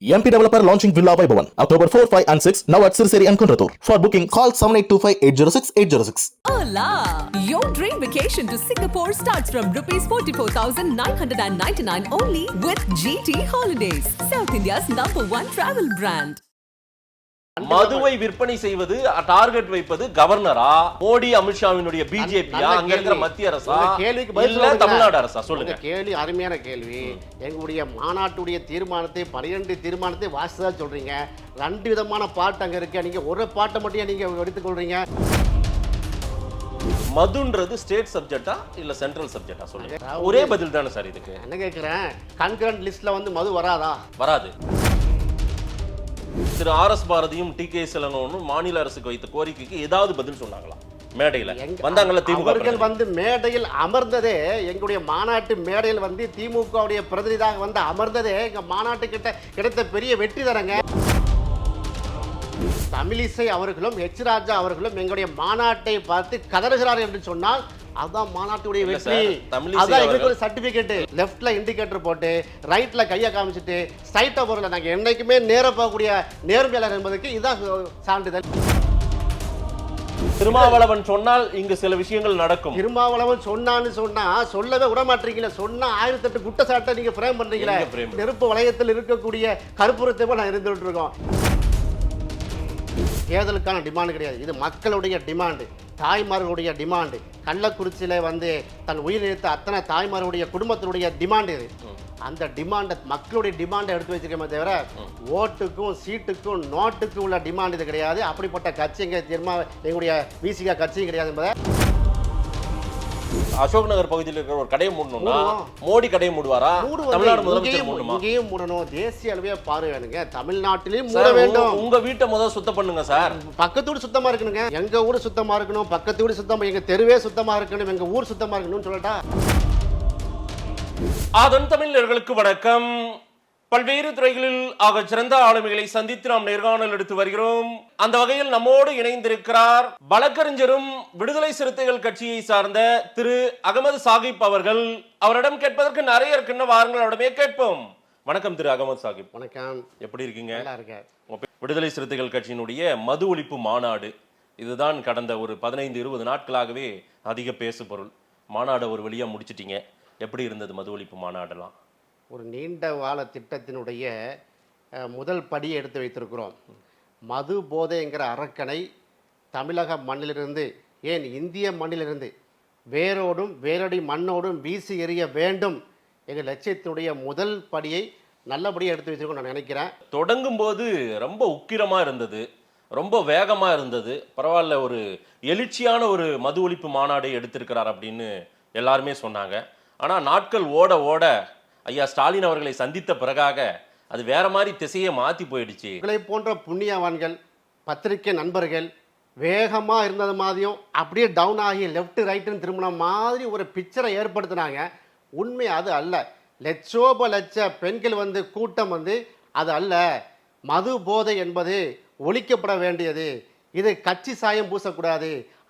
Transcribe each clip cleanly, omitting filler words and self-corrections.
MP Developer launching Villa Vaibhavan October 4, 5 and 6 now at Sirseri and Kunratur. For booking call 7825806806. Hola! Your dream vacation to Singapore starts from rupees 44,999 only with GT Holidays, South India's #1 travel brand. மதுவை விற்பனை செய்வது target வைப்பது கவர்னரா, மோடி அமித்ஷாவினுடைய பிஜேபியா, அங்க இருக்கிற மத்திய அரசா, இல்ல தமிழ்நாடு அரசா? சொல்லுங்க. கேள்வி அருமையான கேள்வி. எங்களுடைய மாநாட்டுடைய தீர்மானத்தை 12 தீர்மானத்தை வாசிச்சதா சொல்றீங்க. 2 விதமான பாட்டு அங்க இருக்கு. நீங்க ஒரு பாட்டை மட்டும் நீங்க எடுத்துக்கொள்றீங்க. மதுன்றது ஸ்டேட் சப்ஜெக்டா இல்ல சென்ட்ரல் சப்ஜெக்டா? சொல்லுங்க. ஒரே பதில் தானே சார் இதுக்கு. என்ன கேக்குறேன், கன்கரண்ட் லிஸ்ட்ல வந்து மது வராதா? வராது. திரு ஆர்.எஸ். பாரதியும் டி.கே. இளங்கோவனும் மாநில அரசுக்கு வைத்த கோரிக்கைக்கு ஏதாவது பதில் சொன்னாங்களா? மேடையில வந்தாங்கல்ல திமுக அவர்கள் வந்து மேடையில் அமர்ந்ததே, எங்களுடைய மாநாட்டு மேடையில் வந்து திமுகவுடைய பிரதிநிதியாக வந்து அமர்ந்ததே எங்க மாநாட்டு கிட்ட கிடைத்த பெரிய வெற்றி தரங்க. தமிழிசை அவர்களும் எச் ராஜா அவர்களும் எங்களுடைய மாநாட்டை பார்த்து கதறுகிறார் என்று சொன்னால் அதான் மாநாட்டுடைய வெற்றி. அதான் எங்களுக்கு ஒரு சர்டிபிகேட். லெஃப்ட்ல இண்டிகேட்டர் போட்டு ரைட்ல கையை காமிச்சிட்டு ஸ்ட்ரைட்டா போறல நாங்க என்னைக்குமே நேர போகக்கூடிய நேர்மையாளர் என்பதற்கு இதுதான் சான்றிதழ். திருமாவளவன் சொன்னால் இங்கு சில விஷயங்கள் நடக்கும். திருமாவளவன் சொன்னான்னு சொன்னா சொல்லவே விட மாட்டீங்களா? சொன்னா 1008 குற்றச்சாட்டை நீங்க ஃப்ரேம் பண்றீங்களா? நெருப்பு வளையத்தில் இருக்கக்கூடிய கற்பூரத்தை போல நான் இருந்துட்டு இருக்கோம். தேர்தலுக்கான டிமாண்ட் கிடையாது, இது மக்களுடைய டிமாண்டு, தாய்மார்களுடைய டிமாண்டு. கள்ளக்குறிச்சியில வந்து தன் உயிர் நிறுத்த அத்தனை தாய்மார்களுடைய குடும்பத்தினுடைய டிமாண்ட் இது. அந்த டிமாண்டை, மக்களுடைய டிமாண்டை எடுத்து வச்சிருக்கமே தவிர ஓட்டுக்கும் சீட்டுக்கும் நோட்டுக்கும் உள்ள டிமாண்ட் இது கிடையாது. அப்படிப்பட்ட கட்சி எங்களுடைய விசிகா கட்சியும் கிடையாது என்பதை. அசோக் நகர் பகுதியில் இருக்கிற ஒரு கடையை மூடணும்னா மோடி கடையை மூடுவாரா? தமிழ்நாடு முதலமைச்சர் மூடணுமா? இங்கேயும் மூடணும். தேசிய அளவே பார்வை வேணுங்க. தமிழ்நாட்டிலையும் மூட வேண்டும். உங்க வீட்டை முதல்ல சுத்தம் பண்ணுங்க சார். பக்கத்து வீடு சுத்தமா இருக்கணுங்க. எங்க ஊர் சுத்தமா இருக்கணும், பக்கத்து வீடு சுத்தமா, எங்க தெருவே சுத்தமா இருக்கணும், எங்க ஊர் சுத்தமா இருக்கணும்னு சொல்லட்டா. அதன் தமிழர்களுக்கு வணக்கம். பல்வேறு துறைகளில் ஆக சிறந்த ஆளுமைகளை சந்தித்து நாம் நேர்காணல் எடுத்து வருகிறோம். அந்த வகையில் நம்மோடு இணைந்திருக்கிறார் வழக்கறிஞரும் விடுதலை சிறுத்தைகள் கட்சியை சார்ந்த திரு அகமது சாகிப் அவர்கள். அவரிடம் கேட்பதற்கு நிறைய இருக்குன்னு வாருங்கள், அவரிடமே கேட்போம். வணக்கம் திரு அகமது சாகிப். வணக்கம். எப்படி இருக்கீங்க? நல்லா இருக்கேன். விடுதலை சிறுத்தைகள் கட்சியினுடைய மது ஒழிப்பு மாநாடு இதுதான் கடந்த ஒரு 15-20 நாட்களாகவே அதிக பேசு பொருள். மாநாடு ஒரு வழியா முடிச்சிட்டீங்க. எப்படி இருந்தது மது ஒழிப்பு மாநாடெல்லாம்? ஒரு நீண்ட கால திட்டத்தினுடைய முதல் படியை எடுத்து வைத்திருக்கிறோம். மது போதைங்கிற அரக்கனை தமிழக மண்ணிலிருந்து, ஏன் இந்திய மண்ணிலிருந்து வேரோடும் வேரடி மண்ணோடும் வீசி எறிய வேண்டும் எங்கள் லட்சியத்தினுடைய முதல் படியை நல்லபடியாக எடுத்து வச்சிருக்கோம் நான் நினைக்கிறேன். தொடங்கும் போது ரொம்ப உக்கிரமாக இருந்தது, ரொம்ப வேகமாக இருந்தது. பரவாயில்ல, ஒரு எழுச்சியான ஒரு மது ஒழிப்பு மாநாடு எடுத்திருக்கிறார் அப்படின்னு எல்லாருமே சொன்னாங்க. ஆனால் நாட்கள் ஓட ஓட ஐயா ஸ்டாலின் அவர்களை சந்தித்த பிறகாக அது வேற மாதிரி திசையை மாற்றி போயிடுச்சு. உங்களை போன்ற புண்ணியவான்கள், பத்திரிகை நண்பர்கள் வேகமாக இருந்தது மாதிரியும் அப்படியே டவுன் ஆகி லெஃப்ட் ரைட்டுன்னு திரும்பின மாதிரி ஒரு பிக்சரை ஏற்படுத்தினாங்க. உண்மை அது அல்ல. லட்ச பெண்கள் வந்து கூட்டம் வந்து அது அல்ல. மது போதை என்பது ஒழிக்கப்பட வேண்டியது. இது கட்சி சாயம் பூசக்கூடாது,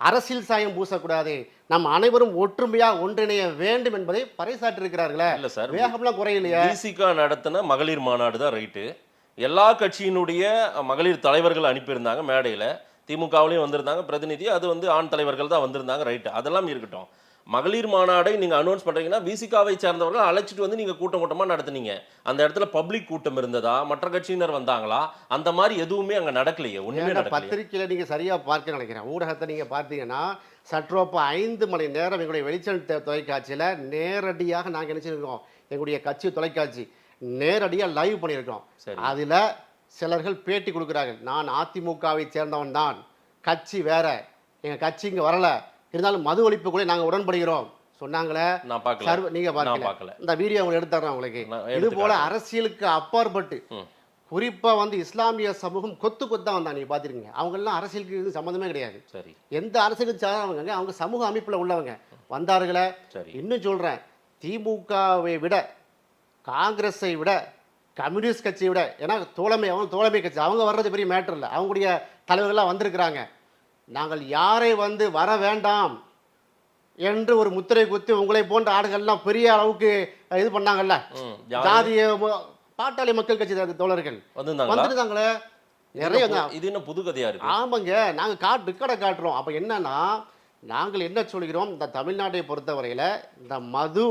அரசியல் சாயம் பூசக்கூடாது, நம்ம அனைவரும் ஒற்றுமையா ஒன்றிணைய வேண்டும் என்பதை பறைசாற்றிருக்கிறார்களே. இல்ல சார், வேகம்லாம் குறையிலையா? விசிகா நடத்தின மகளிர் மாநாடு தான் ரைட்டு. எல்லா கட்சியினுடைய மகளிர் தலைவர்கள் அனுப்பியிருந்தாங்க மேடையில். திமுகவிலையும் வந்திருந்தாங்க பிரதிநிதி, அது வந்து ஆண் தலைவர்கள் தான் வந்திருந்தாங்க, ரைட்டு. அதெல்லாம் இருக்கட்டும். மகளிர் மாநாடை நீங்கள் அனௌன்ஸ் பண்ணுறீங்கன்னா விசிகாவை சேர்ந்தவர்கள் அழைச்சிட்டு வந்து நீங்கள் கூட்டமாக நடத்துனீங்க. அந்த இடத்துல பப்ளிக் கூட்டம் இருந்ததா? மற்ற கட்சியினர் வந்தாங்களா? அந்த மாதிரி எதுவுமே அங்கே நடக்கலையே. ஒன்றுமே பத்திரிகையில் நீங்கள் சரியாக பார்க்க நினைக்கிறேன். ஊடகத்தை நீங்கள் பார்த்தீங்கன்னா சற்றோப்ப 5 மணி நேரம் எங்களுடைய வெளிச்சல் தொலைக்காட்சியில் நேரடியாக நாங்கள் நினைச்சிருக்கோம். எங்களுடைய கட்சி தொலைக்காட்சி நேரடியாக லைவ் பண்ணியிருக்கோம். அதில் சிலர்கள் பேட்டி கொடுக்குறாங்க. நான் அதிமுகவை சேர்ந்தவன் தான், கட்சி வேற, எங்கள் கட்சி இங்கே வரலை, இருந்தாலும் மது ஒழிப்புக்குள்ளே நாங்கள் உடன்படுகிறோம் சொன்னாங்களே. நீங்க பார்க்கல. இந்த வீடியோ அவங்க எடுத்துறேன் உங்களுக்கு. இது போல அரசியலுக்கு அப்பாற்பட்டு குறிப்பா வந்து இஸ்லாமிய சமூகம் கொத்து கொத்தா வந்தா நீங்க பாத்துருக்கீங்க. அவங்க எல்லாம் அரசியலுக்கு இது சம்பந்தமே கிடையாது. சரி, எந்த அரசியலுக்கு சார்ந்தவங்க, அவங்க சமூக அமைப்புல உள்ளவங்க வந்தார்களே. இன்னும் சொல்றேன், திமுகவை விட, காங்கிரஸை விட, கம்யூனிஸ்ட் கட்சியை விட, ஏன்னா தோழமை கட்சி, அவங்க வர்றது பெரிய மேட்டர் இல்லை. அவங்களுடைய தலைவர்கள்லாம் வந்திருக்கிறாங்க. நாங்கள் யாரை வந்து வர வேண்டாம் என்று ஒரு முத்திரை குத்தி உங்களை போன்ற ஆடுகள்லாம் பெரிய அளவுக்கு இது பண்ணாங்கல்ல, ஜாதிய பாட்டாளி மக்கள் கட்சி தோழர்கள் வந்திருந்தாங்களா? வந்துருந்தாங்களே நிறைய இது என்ன புது கதையா இருக்கு? ஆமாங்க, நாங்க ரெக்கார்டை காட்டுறோம். அப்ப என்னன்னா நாங்கள் என்ன சொல்கிறோம், இந்த தமிழ்நாட்டை பொறுத்தவரையில இந்த மது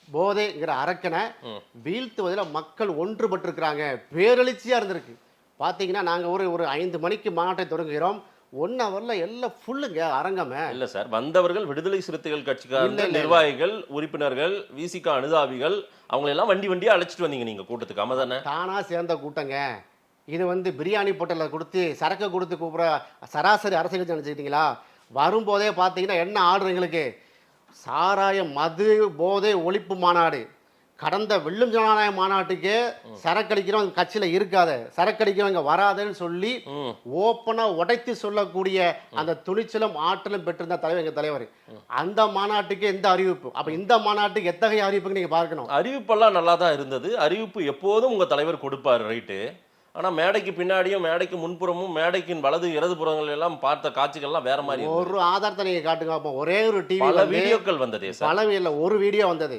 போதைங்கிற அரக்கனை வீழ்த்துவதில் மக்கள் ஒன்றுபட்டிருக்கிறாங்க. பேரெழுச்சியா இருந்திருக்கு. பாத்தீங்கன்னா நாங்க ஒரு 5 மணிக்கு மாநாட்டை தொடங்குகிறோம். 1 ஹவர்ல எல்லாம் ஃபுல்லுங்க அரங்கமே. இல்ல சார், வந்தவர்கள் விடுதலை சிறுத்தைகள் கட்சிக்கார நிர்வாகிகள், உறுப்பினர்கள், விசிக அனுதாபிகள், அவங்க எல்லாம் வண்டியா அழைச்சிட்டு வந்தீங்க நீங்க கூட்டத்துக்கு. ஆமா தானே? தானா சேர்ந்த கூட்டங்க. இது பிரியாணி பொட்டலை கொடுத்து சரக்கு கொடுத்து கூப்பிட சராசரி அரசியல் நினைச்சுக்கிட்டீங்களா? வரும்போதே பார்த்தீங்கன்னா என்ன ஆர்டர் எங்களுக்கு, சாராய மது போதை ஒழிப்பு மாநாடு. கடந்த வெள்ளும் ஜனநாயக மாநாட்டுக்கே சரக்கடிக்கிறோம் கட்சியில இருக்காத, சரக்கடிக்கிறோம் இங்க வராதுன்னு சொல்லி ஓப்பனா உடைத்து சொல்லக்கூடிய அந்த துணிச்சலும் ஆற்றலும் பெற்றிருந்த தலைவர் எங்க தலைவர். அந்த மாநாட்டுக்கு எந்த அறிவிப்பு, அப்ப இந்த மாநாட்டுக்கு எத்தகைய அறிவிப்புன்னு நீங்க பார்க்கணும். அறிவிப்பெல்லாம் நல்லா தான் இருந்தது. அறிவிப்பு எப்போதும் உங்க தலைவர் கொடுப்பாரு, ரைட்டு. ஆனா மேடைக்கு பின்னாடியும் மேடைக்கு முன்புறமும் மேடைக்கின் வலது இடது புறங்கள் எல்லாம் பார்த்த காட்சிகள்லாம் வேற மாதிரி. ஒரு ஆதாரத்தை நீங்க காட்டுங்க. அப்போ ஒரே ஒரு டிவி பல வீடியோக்கள் வந்ததே சார். பல இல்ல, ஒரு வீடியோ வந்தது.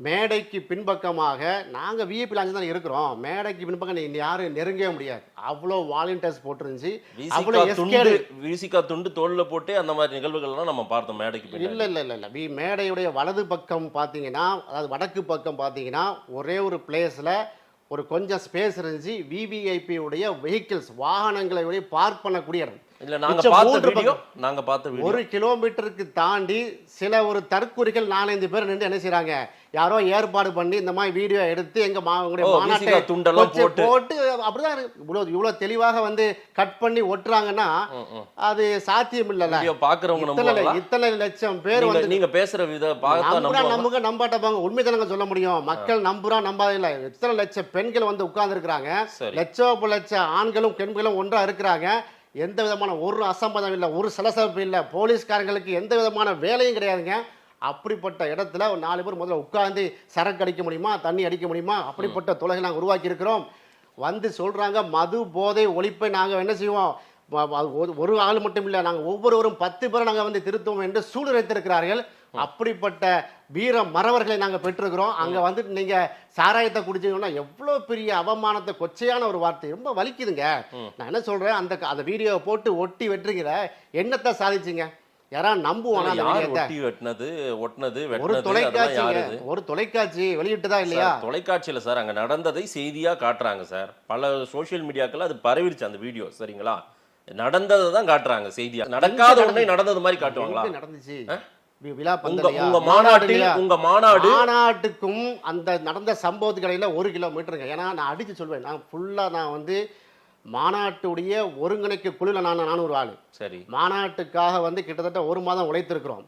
மேடைக்கு பின்பக்கமாக நாங்க விஐபி லாஞ்ச் தான் இருக்கிறோம். மேடைக்கு பின்பக்கம் நீங்க யாரும் நெருங்கவே முடியாது. அவ்வளோ வாலண்டியர்ஸ் போட்டுருந்துச்சு. விசிகா துண்டு தோல்ல போட்டு அந்த மாதிரி நிகழ்வுகள்லாம் நம்ம பார்த்தோம் மேடைக்கு. இல்ல மேடையுடைய வலது பக்கம் பாத்தீங்கன்னா, அதாவது வடக்கு பக்கம் பாத்தீங்கன்னா ஒரே ஒரு பிளேஸ்ல ஒரு கொஞ்சம் ஸ்பேஸ் இருந்துச்சு. விவிஐபி உடைய வெஹிக்கிள்ஸ் வாகனங்களை பார்க் பண்ணக்கூடிய இடம். இல்ல நாங்க பார்த்த வீடியோ 1 கிலோமீட்டருக்கு தாண்டி சில ஒரு தற்குறிகள் 4-5 பேர் நின்று என்ன செய்றாங்க, யாரோ ஏற்பாடு பண்ணி இந்த மாதிரி வீடியோ எடுத்து எங்க மாநாட்டை துண்டெல்லாம் போட்டு அப்படிதான் இவ்வளவு தெளிவாக கட் பண்ணி ஒட்டுறாங்கன்னா அது சாத்தியம் இல்லல. இத்தனை லட்சம் பேர் நீங்க பேசுற விதம் நம்புங்க நம்பாட்ட பாங்க உண்மைதானங்க சொல்ல முடியும். மக்கள் நம்புறா நம்பாத இல்ல. இத்தனை லட்சம் பெண்கள் உட்கார்ந்து இருக்கிறாங்க. லட்ச ஆண்களும் பெண்களும் ஒன்றா இருக்கிறாங்க. எந்த விதமான ஒரு அசம்பதம் இல்லை, ஒரு சலசலப்பு இல்லை. போலீஸ்காரங்களுக்கு எந்த விதமான வேலையும் கிடையாதுங்க. அப்படிப்பட்ட இடத்துல 4 பேர் முதல்ல உட்கார்ந்து சரக்கு அடிக்க முடியுமா, தண்ணி அடிக்க முடியுமா? அப்படிப்பட்ட தொலைகளை நாங்கள் உருவாக்கி இருக்கிறோம். சொல்றாங்க மது போதை ஒழிப்பை நாங்கள் என்ன செய்வோம், ஒரு ஆள் மட்டும் இல்லை, நாங்கள் ஒவ்வொருவரும் 10 பேரை நாங்கள் திருத்துவோம் என்று சூழ்நிலைத்திருக்கிறார்கள். அப்படிப்பட்ட வீர மறவர்களை நாங்கள் பெற்றிருக்கிறோம். அங்கே நீங்க சாராயத்தை குடிச்சீங்கன்னா எவ்வளவு பெரிய அவமானத்தை, கொச்சையான ஒரு வார்த்தை, ரொம்ப வலிக்குதுங்க. நான் என்ன சொல்றேன், அந்த வீடியோவை போட்டு ஒட்டி வெட்டுறீங்க, என்னத்தை சாதிச்சிங்க? யாராவது நம்புவானா? ஒரு தொலைக்காட்சி வெளியிட்டுதான் இல்லையா? தொலைக்காட்சியில சார் அங்க நடந்ததை செய்தியா காட்டுறாங்க சார். பல சோசியல் மீடியாக்கள் அது பரவிடுச்சு அந்த வீடியோ, சரிங்களா? நடந்ததை தான் காட்டுறாங்க செய்தியா. நடக்காத உடனே நடந்தது மாதிரி காட்டுவாங்களா? நடந்துச்சு. உங்க மாநாட்டுக்கும் அந்த நடந்த சம்பவத்துக்கு இடையில 1 கிலோமீட்டருங்க. ஏன்னா நான் அடிச்சு சொல்வேன், நான் ஃபுல்லா மாநாட்டுடைய ஒருங்கிணைக்க குழுல நான் ஒரு ஆளு. சரி, மாநாட்டுக்காக கிட்டத்தட்ட 1 மாதம் உழைத்திருக்கிறோம்.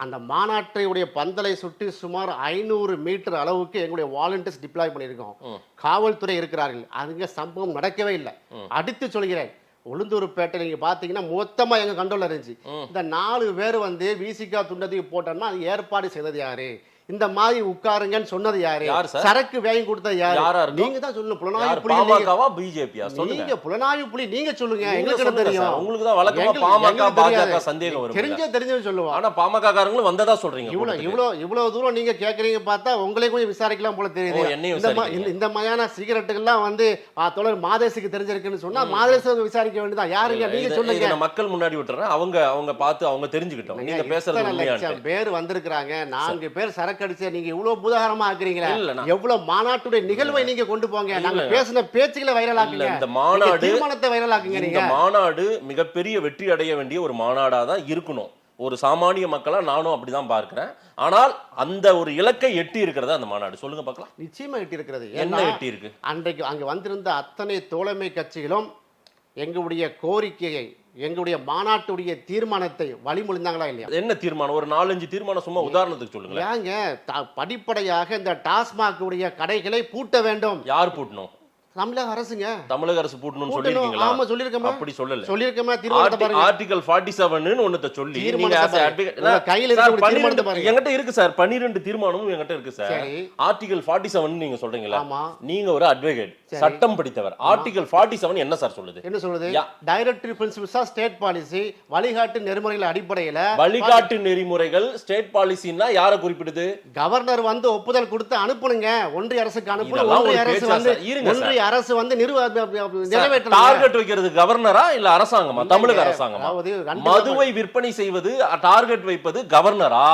அந்த மாநாட்டுடைய பந்தலை சுற்றி சுமார் 500 மீட்டர் அளவுக்கு எங்களுடைய வாலண்டியர்ஸ் டிப்ளாய் பண்ணியிருக்கோம். காவல்துறை இருக்கிறார்கள். அதுங்க சம்பவம் நடக்கவே இல்லை. அடித்து சொல்கிறேன், உளுந்தூர்பேட்டை நீங்க பாத்தீங்கன்னா மொத்தமா எங்க கண்ட்ரோல்ல இருந்துச்சு. இந்த 4 பேர் விசிகா துண்டத்துக்கு போட்டோம்னா அது ஏற்பாடு செய்தது யாரு, இந்த மாதிரி உட்காருங்கன்னு சொன்னது யாரு, சரக்கு வாங்கி கொடுத்தது யாரு? நீங்க தான் சொல்லணும். புலனாய்வு புலி நீங்க, புலனாய்வு புலி நீங்க சொல்லுங்க. எங்களுக்கு தெரியும், உங்களுக்கு தான் வழக்கமா பாமக பாஜக சந்தேகம் வரும். தெரிஞ்சு சொல்லுவோம். ஆனா பாமக காரங்களும் வந்ததா சொல்றீங்க. இவ்வளவு தூரம் நீங்க கேக்குறீங்க, பார்த்தா உங்களே கொஞ்சம் விசாரிக்கலாம் போல தெரியுது. இந்த மாதிரியான சிகரெட்டுகள்லாம் தோழர் மாதேசுக்கு தெரிஞ்சிருக்குன்னு சொன்னா மாதேசு விசாரிக்க வேண்டியதான். யாருங்க நீங்க சொல்லுங்க. மக்கள் முன்னாடி விட்டுறேன், அவங்க பார்த்து அவங்க தெரிஞ்சுக்கிட்டோம். நீங்க பேசுறது பேர் வந்திருக்கிறாங்க, 4 பேர் சரக்கு அடிச்சு நீங்க இவ்வளவு புதாகரமா ஆக்குறீங்களா? எவ்வளவு மாநாட்டுடைய நிகழ்வை நீங்க கொண்டு போங்க. நாங்க பேசின பேச்சுகளை வைரல் ஆக்குங்க. இந்த மாநாடு தீர்மானத்தை வைரல் ஆக்குங்க. இந்த மாநாடு மிகப்பெரிய வெற்றி அடைய வேண்டிய ஒரு மாநாடா தான் இருக்கணும். ஒரு சாமானிய மக்களா நானும் அப்படிதான் பார்க்கிறேன். ஆனால் அந்த ஒரு இலக்கை எட்டி இருக்கிறதா அந்த மாநாடு? சொல்லுங்க பார்க்கலாம். நிச்சயமா எட்டி இருக்கிறது. என்ன எட்டி இருக்கு? அன்றைக்கு அங்க வந்திருந்த அத்தனை தோழமை கட்சிகளும் எங்களுடைய கோரிக்கையை, எங்களுடைய மாநாட்டுடைய தீர்மானத்தை வழிமொழிந்தாங்களா இல்லையா? என்ன தீர்மானம்? ஒரு 4-5 தீர்மானம் சும்மா உதாரணத்துக்கு சொல்லுங்க. ஏங்க படிப்படையாக இந்த டாஸ்மாக் உடைய கடைகளை பூட்ட வேண்டும். யார் பூட்டணும்? தமிழக அரசுங்க. தமிழக அரசு பூட்டணும்னு கூட்டணும். சொல்லிருக்கீங்களா? ஆமா சொல்லிருக்கோமா? அப்படி சொல்லல. சொல்லிருக்கோமா? தீர்மானத்தை பாருங்க. ஆர்டிகல் 47 ஒன்னத சொல்லி நீங்க தீர்மானத்தை as பாருங்க. advocate உங்க கையில இருக்க தீர்மானத்தை பாருங்க. என்கிட்ட இருக்கு சார். 12 தீர்மானமும் என்கிட்ட இருக்கு சார். சரி. ஆர்டிகல் 47 நீங்க சொல்றீங்களா? ஆமா. நீங்க ஒரு அட்வொகேட், சரி. சட்டம் படித்தவர். ஆர்டிகல் 47 என்ன சார் சொல்லுது? என்ன சொல்லுது? Yeah. Directory principles of state policy, வழிகாட்டு நெறிமுறைகள் அடிப்படையில வழிகாட்டு நெறிமுறைகள் ஸ்டேட் பாலிசின்னா யார குறிப்பிடுது? கவர்னர் வந்து ஒப்புதல் கொடுத்து அனுப்புனுங்க. ஒன்றிய அரசுக்கு அனுப்பணும். இதெல்லாம் ஒரு ஒன்றிய அரசு பேச்சா வந்து சார்? இருங்க சார். ஒன்றிய அரசு வந்து நிறைவேற்றணும். டார்கெட் வைக்கிறது கவர்னரா இல்ல அரசாங்கமா? தமிழக அரசாங்கமா? அதாவது ரெண்டு மதுவை விற்பனை செய்வது டார்கெட் வைப்பது கவர்னரா,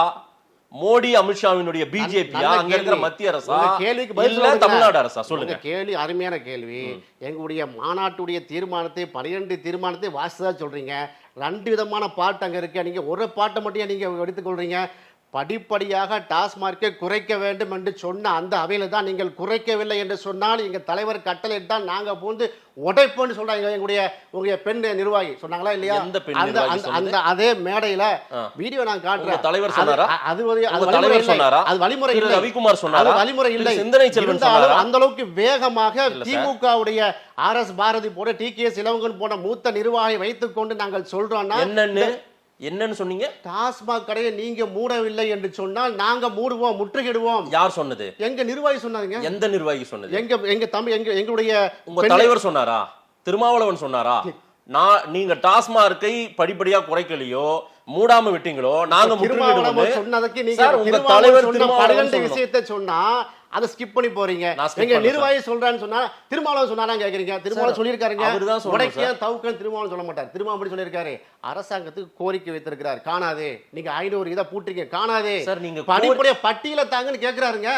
மோடி அமித்ஷாவினுடைய பிஜேபியா, நல்ல அங்க இருக்கிற கேள்வி. மத்திய அரசா உங்க கேள்விக்கு பதில் இல்ல சொல்லுங்க. தமிழ்நாடு அரசா? சொல்லுங்க. உங்க கேள்வி அருமையான கேள்வி. எங்களுடைய மாநாட்டுடைய தீர்மானத்தை 12 தீர்மானத்தை வாசிச்சதா சொல்றீங்க. 2 விதமான பாட்டு அங்க இருக்கு. நீங்க ஒரு பாட்டை மட்டும் நீங்க எடுத்துக்கொள்றீங்க. படிப்படியாக டாஸ்மார்க்கை குறைக்க வேண்டும் என்று சொன்ன அந்த அவையில தான் நீங்கள் குறைக்கவில்லை என்று சொன்னால் எங்க தலைவர் கட்டளையிட்டால் நாங்க பூந்து உடைப்போன்னு சொல்றாங்க. உங்களுடைய பெண் நிர்வாகி சொன்னாங்களா இல்லையா? எந்த பெண் அந்த நிர்வாகி அந்த- சொன்னது? அந்த அதே மேடையில வீடியோ நான் உங்க காட்டுறேன். தலைவர் சொன்னாரா? அது உங்க வழிமுறை தலைவர் இல்லை. சொன்னாரா? அது வழிமுறை திரு இல்லை. ரவிக்குமார் சொன்னாரா? அது வழிமுறை திரு இல்லை. சிந்தனை செல்வன் இருந்தாலும் சொன்னாரா? அந்த அளவுக்கு வேகமாக இல்ல சார். திமுகவுடைய ஆர்எஸ் பாரதி போல டிகேஎஸ் இளவங்கன் போன மூத்த நிர்வாகி வைத்துக் கொண்டு நாங்கள் சொல்றோம்னா என்னன்னு சொன்னீங்க? டாஸ்மாக் கடையை நீங்க மூடவில்லை என்று சொன்னால் நாங்க மூடுவோம், முற்றுகையிடுவோம். யார் சொன்னது? எங்க நிர்வாகி சொன்னாங்க. எந்த நிர்வாகி சொன்னது? எங்களுடைய உங்க தலைவர் சொன்னாரா? திருமாவளவன் சொன்னாரா? நீங்க டாஸ்மார்க்கை படிப்படியா குறைக்கலையோ, மூடாம விட்டீங்களோ, நாங்க திருமாவளவன் சொன்னதுக்கு நீங்க சார், உங்க திருமாவளவன் தலைவர் சொன்ன திருமாவளவன் 12 சொல்லணும். விஷயத்தை சொன்னா அதை ஸ்கிப் பண்ணி போறீங்க. நான் skip எங்க பண்ணல நிர்வாகி சொல்றான்னு சொன்னா திருமாவளவன் சொன்னாரா கேக்குறீங்க? திருமாவளவன் சொல்லியிருக்காருங்க. அவர்தான் சொல்லணும் உடைக்க சார். தவுக்கன் திருமாவளவன் சொல்ல மாட்டார். திருமாவளவன் சொல்லியிருக்காரு, அரசாங்கத்துக்கு கோரிக்கை வைத்திருக்கிறார், காணாதே. நீங்க 500 இதை பூட்டிங்க, காணாதே. சார், நீங்க படிப்படியா பட்டியல தாங்கன்னு கேக்குறாருங்க.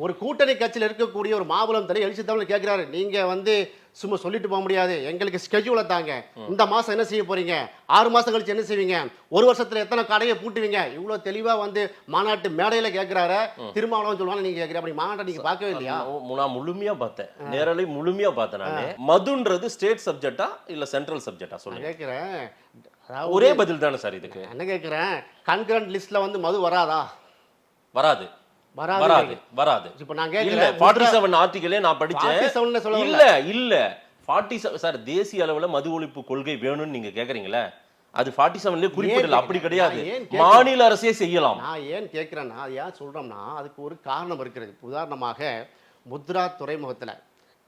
ஒரு கூட்டணி கட்சியில் இருக்கக்கூடிய ஒரு மாபலம் தலை எழுச்சி தமிழ் கேட்கிறாரு, நீங்க வந்து சும்மா சொல்லிட்டு போக முடியாது, எங்களுக்கு ஸ்கெட்யூலை தாங்க. இந்த மாசம் என்ன செய்ய போறீங்க, 6 மாசம் கழிச்சு என்ன செய்வீங்க, ஒரு வருஷத்துல எத்தனை கடையை பூட்டுவீங்க, இவ்வளவு தெளிவா வந்து மாநாட்டு மேடையில கேட்கிறாரு. திருமாவளவன் சொல்லுவாங்க, நீங்க கேட்கிற அப்படி மாநாட்டை நீங்க பார்க்கவே இல்லையா? நான் முழுமையா பார்த்தேன், நேரலை முழுமையா பார்த்தேன். நானு மதுன்றது ஸ்டேட் சப்ஜெக்டா இல்ல சென்ட்ரல் சப்ஜெக்டா சொல்லுங்க. கேட்கிறேன், ஒரே பதில் தானே சார் இதுக்கு? என்ன கேட்கிறேன், கன்கரண்ட் லிஸ்ட்ல வந்து மது வராதா? வராது வராது வராது வராது. இப்ப நான் இல்ல கேட்கிறேன், 47 ஆர்டிகலே நான் படிச்சேன். 47 சொல்ல இல்ல இல்ல 47 சார், தேசிய அளவுல மது ஒழிப்பு கொள்கை வேணும்னு நீங்க கேக்குறீங்களா? அது 47லயே குறிப்பிடல, அப்படி கிடையாது. மாநில அரசே செய்யலாம். நான் ஏன் கேட்கிறேன்னா, அது ஏன் சொல்றோம்னா அதுக்கு ஒரு காரணம் இருக்கிறது. உதாரணமாக முத்ரா துறைமுகத்துல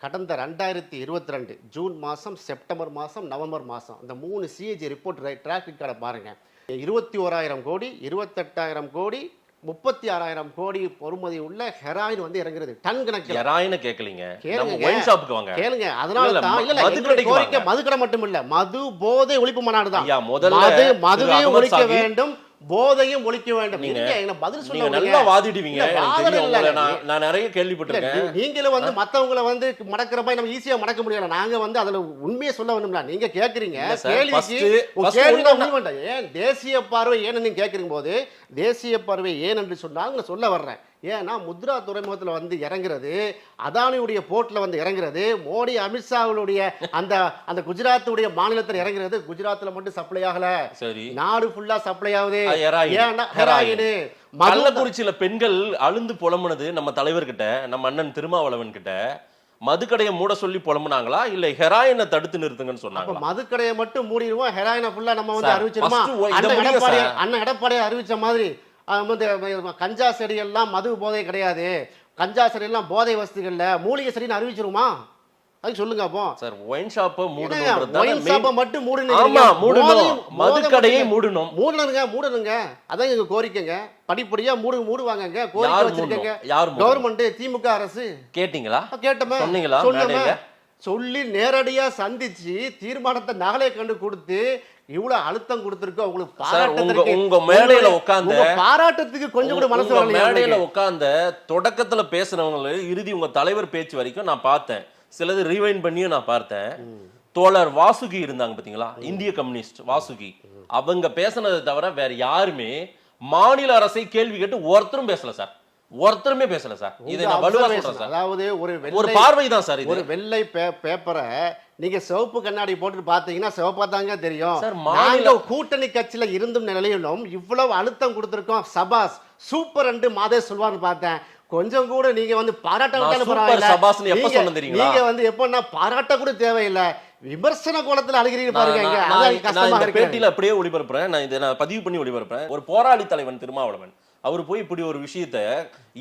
கடந்த 2022 ஜூன் மாதம், செப்டம்பர் மாதம், நவம்பர் மாதம் இந்த 3 சிஏஜி ரிப்போர்ட் ட்ராக் ரெக்கார்டை பாருங்க. 21,000 கோடி, 28,000 கோடி, 36,000 கோடி பொறுமதி உள்ள ஹெராயின் வந்து இறங்குறது டன் கணக்கில். ஹெராயினை கேட்கலீங்க, கேளுங்க, நம்ம ஒயின் ஷாப்புக்கு வாங்க. கேளுங்க. அதனால தான் இல்ல மது கடைக்கு கோரிக்கை வாங்க. மது கடை மட்டும் இல்ல, மது போதை ஒழிப்பு மாநாடு தான். ஐயா, முதல்ல மதுவையும் ஒழிக்க வேண்டும், போதையும் ஒழிக்க வேண்டும். நீங்க என்ன பதில் நீங்க சொல்ல நல்லா வாதிடுவீங்க. இல்ல, எனக்கு வாதம் தெரியும், இல்ல. உங்களை நான் நிறைய கேள்விப்பட்டிருக்கேன். நீங்களும் வந்து மத்தவங்களை வந்து மடக்கிற மாதிரி நம்ம ஈஸியா மடக்க முடியல. நாங்க வந்து அதுல உண்மையை சொல்ல வேண்டும்ல. நீங்க கேக்குறீங்க இல்ல சார், கேள்விக்கு first கேள்வி ஒண்ணு முடிவு வேண்டாம். ஏன் தேசிய பார்வை ஏன்னு நீங்க கேக்குறீங்க போது, தேசிய பார்வை ஏன் என்று சொன்னால் நான் சொல்ல வர்றேன். ஏன்னா முத்ரா துறைமுகத்தில் வந்து இறங்குறது, அதானியுடைய போர்ட்ல வந்து இறங்குறது, மோடி அமித்ஷாவுடைய அந்த அந்த குஜராத்துடைய மாநிலத்தில் இறங்குறது, குஜராத்ல மட்டும் சப்ளை ஆகல, சரி, நாடு ஃபுல்லா சப்ளை ஆகுது. ஹெராயின். ஏன்னா ஹெராயின் கள்ளக்குறிச்சியில பெண்கள் அழுந்து புலம்புனது நம்ம தலைவர்கிட்ட, நம்ம அண்ணன் திருமாவளவன் கிட்ட மதுக்கடையை மூட சொல்லி புலம்புனாங்களா இல்ல ஹெராயினை தடுத்து நிறுத்துங்கன்னு சொன்னாங்க? மதுக்கடையை மட்டும் மூடிடுவோம், ஹெராயினை ஃபுல்லா நம்ம வந்து அறிவிச்சிருமா? இதை அண்ணன் எடப்பாடியை அறிவிச்ச மாதிரி வந்து கஞ்சா செடி எல்லாம் மது போதை கிடையாது, கஞ்சா செடி எல்லாம் போதை வசதிகள்ல மூலிகை செடின்னு அறிவிச்சிருமா? அது சொல்லுங்க. அப்போ சார், ஒயின் ஷாப்பை ஒயின் ஷாப்பை மட்டும் மூடணும், மதுக்கடையை மூடணும். மூடணுங்க. அதான் எங்க கோரிக்கைங்க. படிப்படியா மூடுவாங்க கோரிக்கை வச்சிருக்கீங்க. கவர்மெண்ட், திமுக அரசு கேட்டீங்களா? கேட்டோமே, சொன்னீங்களா? சொல்லுங்க. சொல்லி நேரடியா சந்திச்சு தீர்மானத்தை நகலை கண்டு கொடுத்து இவ்வளவு அழுத்தம் கொடுத்திருக்கோம். உங்களுக்கு உங்க மேடையில உட்கார்ந்து பாராட்டத்துக்கு கொஞ்சம் கூட மனசு வரல. மேடையில உட்கார்ந்த தொடக்கத்துல பேசுறவங்க இறுதி உங்க தலைவர் பேச்சு வரைக்கும் நான் பார்த்தேன். சிலது ரீவைண்ட் பண்ணியும் நான் பார்த்தேன். தோழர் வாசுகி இருந்தாங்க பாத்தீங்களா, இந்திய கம்யூனிஸ்ட் வாசுகி, அவங்க பேசினதை தவிர வேற யாருமே மாநில அரசை கேள்வி கேட்டு ஒருத்தரும் பேசல சார், ஒருத்தருமே பேசல சார். இதை நான் வலுவா சொல்றேன் சார். அதாவது ஒரு பார்வை தான் சார். ஒரு வெள்ளை பேப்பரை நீங்க சிவப்பு கண்ணாடி போட்டு பாத்தீங்கன்னா சிவப்பா தாங்க தெரியும். நாங்க கூட்டணி கட்சியில இருந்தும் நிலையிலும் இவ்வளவு அழுத்தம் கொடுத்திருக்கோம். சபாஸ், சூப்பர் என்று மாதே சொல்வான்னு பார்த்தேன். கொஞ்சம் கூட நீங்க வந்து பாராட்ட நான் விட்டாலும் சூப்பர் பரவாயில்ல. சபாஸ்னு எப்ப சொன்னேன் தெரியுங்களா? நீங்க வந்து எப்பன்னா பாராட்ட கூட தேவையில்லை, விமர்சன கோணத்துல அழுகிறீங்க பாருங்க. இங்க நான் அதான் நான் கஷ்டமா இந்த இருக்கு. பேட்டியில அப்படியே ஒளிபரப்புறேன். நான் பதிவு பண்ணி ஒளிபரப்புறேன். ஒரு போராளி தலைவன் திருமாவளவன் அவர் போய் இப்படி ஒரு விஷயத்த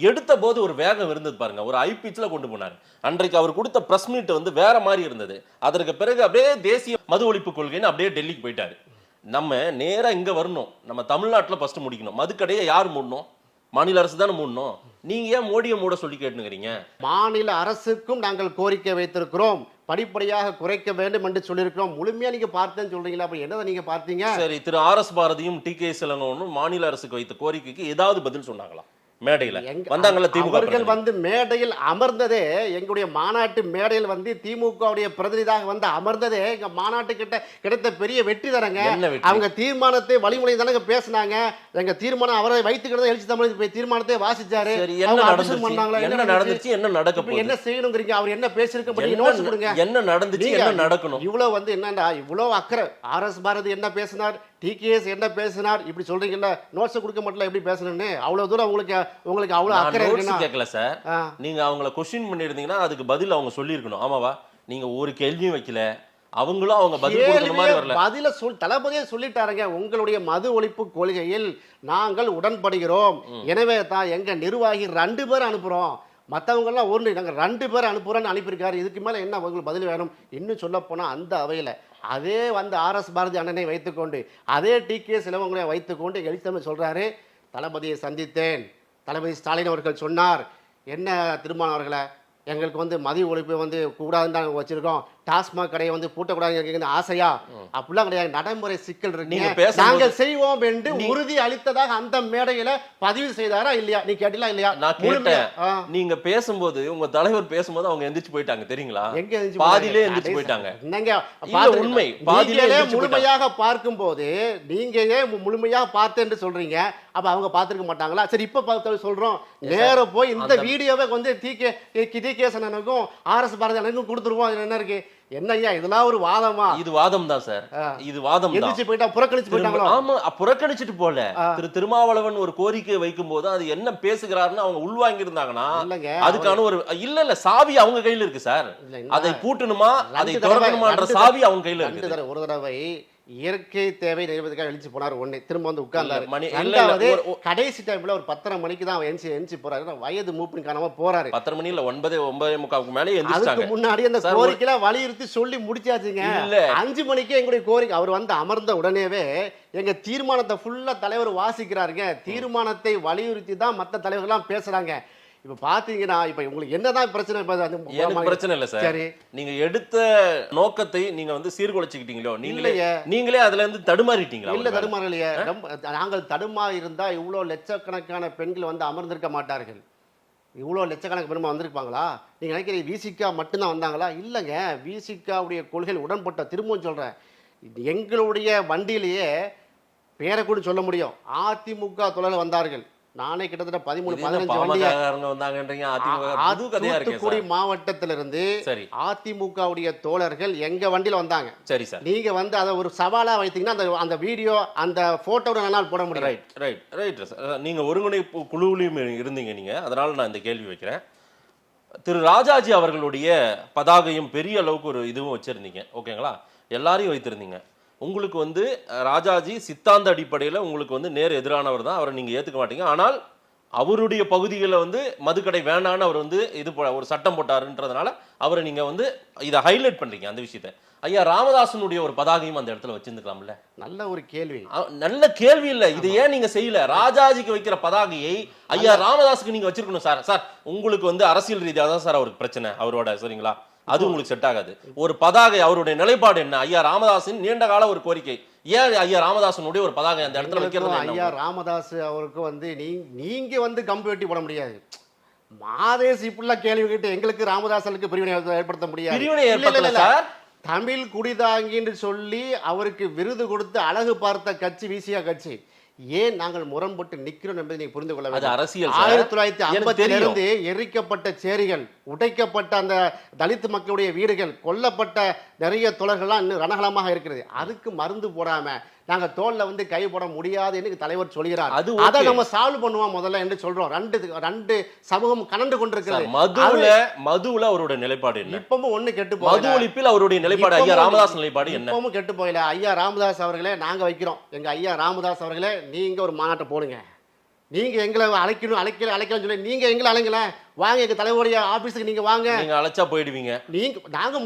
எடுத்த போது ஒரு வேகம் இருந்தது பாருங்க, ஒரு ஐபிச்ல கொண்டு போனார். அன்றைக்கு அவர் கொடுத்த பிரஸ் மீட் வந்து வேற மாதிரி இருந்தது. அதற்கு பிறகு அப்படியே தேசிய மது ஒழிப்பு கொள்கைன்னு அப்படியே டெல்லிக்கு போயிட்டாரு. நம்ம நேரா இங்க வரணும், நம்ம தமிழ்நாட்டுல ஃபர்ஸ்ட் முடிக்கணும். மதுக்கடையை யார் மூடணும்? மாநில அரசு தானே மூடணும். நீங்க ஏன் மோடியை மூட சொல்லி கேட்டுக்கிறீங்க? மாநில அரசுக்கும் நாங்கள் கோரிக்கை வைத்திருக்கிறோம், படிப்படியாக குறைக்க வேண்டும் என்று சொல்லியிருக்கிறோம். முழுமையா நீங்க பார்த்தேன்னு சொல்றீங்களா? அப்ப என்னதை நீங்க பார்த்தீங்க? சரி, திரு ஆர்.எஸ். பாரதியும் டி.கே. இளங்கோவனும் மாநில அரசுக்கு வைத்த கோரிக்கைக்கு ஏதாவது பதில் சொன்னாங்களா? மேடையில வந்தாங்கல்ல திமுக அவர்கள் வந்து மேடையில் அமர்ந்ததே, எங்களுடைய மாநாட்டு மேடையில் வந்து திமுகவுடைய பிரதிநிதியாக வந்து அமர்ந்ததே எங்க மாநாட்டு கிட்ட கிடைத்த பெரிய வெற்றி தானங்க. என்ன வெற்றி? அவங்க தீர்மானத்தை வழிமுறை தானங்க பேசினாங்க. எங்க தீர்மானம் அவரை வைத்துக்கிட்டு எழுச்சி தமிழ் தீர்மானத்தை வாசிச்சாரு. சரி, அவங்க என்ன அபிஷேகம் பண்ணாங்களா? நடந்துச்சு? என்ன நடந்துச்சு? என்ன நடக்க இப்ப போகுது? என்ன செய்யணுங்கிறீங்க? அவர் என்ன பேசிருக்க பத்தி நோட்ஸ் கொடுங்க. என்ன நடந்துச்சு? நீங்க என்ன நடக்கணும்? இவ்வளவு வந்து என்னடா இவ்வளவு அக்கறை, ஆர்.எஸ். பாரதி என்ன பேசினார், டிகேஎஸ் என்ன பேசினார், இப்படி சொல்றீங்கல்ல, நோட்ஸ் கொடுக்க மட்டும் எப்படி பேசணும்னு அவ்வளவு தூரம் உங்களுக்கு அவ்வளவு நான் அக்கறை notes இருக்குன்னா கேட்கல சார். நீங்க அவங்கள கொஸ்டின் பண்ணிருந்தீங்கன்னா அதுக்கு பதில் அவங்க சொல்லியிருக்கணும். ஆமாவா? நீங்க ஒரு கேள்வியும் வைக்கல, அவங்களும் அவங்க பதில் கொடுக்கிற மாதிரி வரல. பதில தளபதியே சொல்லிட்டாருங்க, உங்களுடைய மது ஒழிப்பு கொள்கையில் நாங்கள் உடன்படுகிறோம், எனவே தான் எங்க நிர்வாகி 2 பேர் அனுப்புறோம், மற்றவங்க எல்லாம் ஒன்று, நாங்கள் 2 பேர் அனுப்புறோம்னு அனுப்பியிருக்காரு. இதுக்கு மேல என்ன உங்களுக்கு பதில் வேணும்? இன்னும் சொல்ல போனா அந்த அவையில அதே வந்து ஆர்.எஸ். பாரதி அண்ணனை வைத்துக்கொண்டு, அதே டி.கே. இளங்கோவனை வைத்துக்கொண்டு எழுத்தமிழ் சொல்றாரு, தளபதியை சந்தித்தேன், தளபதி ஸ்டாலின் அவர்கள் சொன்னார், என்ன திருமாவளவன் அவர்களே, எங்களுக்கு வந்து மதிய ஒழிப்பு வந்து கூடாதுன்னு தான் வச்சிருக்கோம், டாஸ்மாக் கடையை வந்து பூட்டக்கூடாது ஆசையா? அப்படிலாம் கிடையாது, நடைமுறை சிக்கல் இருக்கு, நாங்கள் செய்வோம் என்று உறுதி அளித்ததாக அந்த மேடையில பதிவு செய்தாரா இல்லையா? நீ கேட்டீங்களா இல்லையா? நான் கேட்டேன். நீங்க பேசும்போது, உங்க தலைவர் பேசும்போது அவங்க எந்திரிச்சு போயிட்டாங்க தெரியுங்களா? எங்க எந்திரிச்சு பாதியிலே எந்திரிச்சு போயிட்டாங்க. என்னங்க உண்மை, பாதியிலே முழுமையாக பார்க்கும்போது நீங்க ஏன் முழுமையாக பார்த்து என்று சொல்றீங்க? அப்ப அவங்க பார்த்திருக்க மாட்டாங்களா? சரி, இப்ப பார்த்து சொல்றோம், நேர போய் இந்த வீடியோவை வந்து டி.கே. அண்ணனுக்கும் ஆர்.எஸ். பாரதி அண்ணனுக்கும் கொடுத்துருவோம். என்ன இருக்கு? என்னய்யா இதெல்லாம் ஒரு வாதமா? இது வாதம் தான் சார், இது வாதம் தான். எந்திரிச்சு போயிட்டா புறக்கணிச்சு போயிட்டாங்களோ? ஆமா, புறக்கணிச்சிட்டு போல. திரு திருமாவளவன் ஒரு கோரிக்கை வைக்கும் போது அது என்ன பேசுகிறாருன்னு அவங்க உள்வாங்கி இருந்தாங்கன்னா அதுக்கான ஒரு இல்ல சாவி அவங்க கையில இருக்கு சார். அதை பூட்டணுமா அதை திறக்கணுமான்ற சாவி அவங்க கையில இருக்கு. ஒரு தடவை இயற்கை தேவை நிறைவேற்றுக்காக எழுச்சி போனார், ஒண்ணு திரும்ப வந்து உட்கார்ந்தாரு. கடைசி டைம்ல ஒரு 10:30 மணிக்கு தான் எழுச்சி போறாரு, வயது மூப்பின் காரணமா போறாரு. 10:30 மணி இல்ல 9:45 மேலே எந்திரிச்சாங்க. அதுக்கு முன்னாடி அந்த கோரிக்கையில வலியுறுத்தி சொல்லி முடிச்சாச்சுங்க. 5 மணிக்கே எங்களுடைய கோரிக்கை அவர் வந்து அமர்ந்த உடனேவே எங்க தீர்மானத்தை ஃபுல்லா தலைவர் வாசிக்கிறாருங்க. தீர்மானத்தை வலியுறுத்தி தான் மற்ற தலைவர்கள்லாம் பேசுறாங்க. இப்ப பாத்தீங்கன்னா இப்ப உங்களுக்கு என்னதான் பிரச்சனை? எனக்கு பிரச்சனை இல்ல சார், நீங்க எடுத்த நோக்கத்தை நீங்க வந்து சீர்குலைச்சுக்கிட்டீங்களோ? நீங்களே அதுல இருந்து தடுமாறிட்டீங்களா? இல்ல, தடுமாறலையே. நாங்கள் தடுமாறி இருந்தா இவ்வளவு லட்சக்கணக்கான பெண்கள் வந்து அமர்ந்திருக்க மாட்டார்கள். இவ்வளோ லட்சக்கணக்கு பெருமை வந்திருப்பாங்களா? நீங்க நினைக்கிறீங்க விசிகா மட்டும்தான் வந்தாங்களா? இல்லைங்க, விசிகாவுடைய கொள்கையில் உடன்பட்ட, திரும்பவும் சொல்றேன், எங்களுடைய வண்டியிலேயே பேரை கூட சொல்ல முடியும், அதிமுக தொழில் வந்தார்கள். நானே கிட்டத்தட்ட 13-15 தூத்துக்குடி மாவட்டத்திலிருந்து அதிமுகவுடைய தோழர்கள் எங்க வண்டியில வந்தாங்க. சரி சார், நீங்க வந்து அதை ஒரு சவாலா வைத்தீங்கன்னா அந்த வீடியோ அந்த போட்டோட என்னால் போட முடியும். ரைட் சார், நீங்க ஒருங்கிணைப்பு குழுவிலையும் இருந்தீங்க நீங்க, அதனால நான் இந்த கேள்வி வைக்கிறேன். திரு ராஜாஜி அவர்களுடைய பதாகையும் பெரிய அளவுக்கு ஒரு இதுவும் வச்சிருந்தீங்க, ஓகேங்களா? எல்லாரையும் வைத்திருந்தீங்க. உங்களுக்கு வந்து ராஜாஜி சித்தாந்த அடிப்படையில் உங்களுக்கு வந்து நேர் எதிரானவர் தான், அவரை நீங்கள் ஏற்றுக்க மாட்டீங்க. ஆனால் அவருடைய பகுதிகளில் வந்து மதுக்கடை வேண்டான்னு அவர் வந்து ஒரு சட்டம் போட்டாருன்றதுனால அவரை நீங்கள் வந்து இதை ஹைலைட் பண்ணுறீங்க. அந்த விஷயத்தை ஐயா ராமதாசனுடைய ஒரு பதாகையும் அந்த இடத்துல வச்சிருந்துக்கலாம்ல? நல்ல ஒரு கேள்வி. நல்ல கேள்வி இல்லை, இது ஏன் நீங்க செய்யல? ராஜாஜிக்கு வைக்கிற பதாகையை ஐயா ராமதாஸுக்கு நீங்க வச்சிருக்கணும் சார். சார் உங்களுக்கு வந்து அரசியல் ரீதியாக தான் சார் அவருக்கு பிரச்சனை அவரோட, சரிங்களா? அது உங்களுக்கு செட் ஆகாது. ஒரு பதாகை, அவருடைய நிலைப்பாடு என்ன? ஐயா ராமதாஸின் நீண்ட கால ஒரு கோரிக்கை, ஏன் ஐயா ராமதாசனுடைய ஒரு பதாகை அந்த இடத்துல வைக்கிறது? ஐயா ராமதாஸ் அவருக்கு வந்து நீங்க வந்து கம்பு வெட்டி போட முடியாது. மாதேஷ் இப்படிலாம் கேள்வி கேட்டு எங்களுக்கு ராமதாசனுக்கு பிரிவினை ஏற்படுத்த முடியாது. பிரிவினை ஏற்படல சார். தமிழ் குடிதாங்கின்னு சொல்லி அவருக்கு விருது கொடுத்து அழகு பார்த்த கட்சி விசிகா கட்சி. ஏன் நாங்கள் முரண்பட்டு நிக்கிறோம் என்பதை நீங்க புரிந்து கொள்ள வேண்டும். 1950 இருந்து எரிக்கப்பட்ட சேரிகள் உடைக்கப்பட்ட அந்த தலித் மக்களுடைய வீடுகள், கொல்லப்பட்ட நிறைய தோழர்கள்லாம் இன்னும் ரணகலமாக இருக்கிறது. அதுக்கு மருந்து போடாம நாங்க தோல்ல வந்து கை போட முடியாது என்று தலைவர் சொல்கிறார். அதை நம்ம சால்வ் பண்ணுவோம் முதல்ல என்று சொல்றோம். ரெண்டு சமூகம் கலந்து கொண்டிருக்கிறது. மதுவுல அவருடைய நிலைப்பாடு என்ன? இப்பவும் ஒண்ணு கெட்டு போகல. மது ஒழிப்பில் அவருடைய நிலைப்பாடு, ஐயா ராமதாஸ் நிலைப்பாடு என்ன? இப்பவும் கெட்டு போகல. ஐயா ராமதாஸ் அவர்களே நாங்க வைக்கிறோம். எங்க ஐயா ராமதாஸ் அவர்களே நீங்க ஒரு மாநாட்டை போடுங்க. நீங்க எங்களை அழைக்கணும் சொல்லி நீங்க எங்களை அழைங்கல, வாங்க எங்க தலைவருடைய ஆபீஸ்க்கு நீங்க வாங்க. நீங்க அழைச்சா போயிடுவீங்க. நாங்க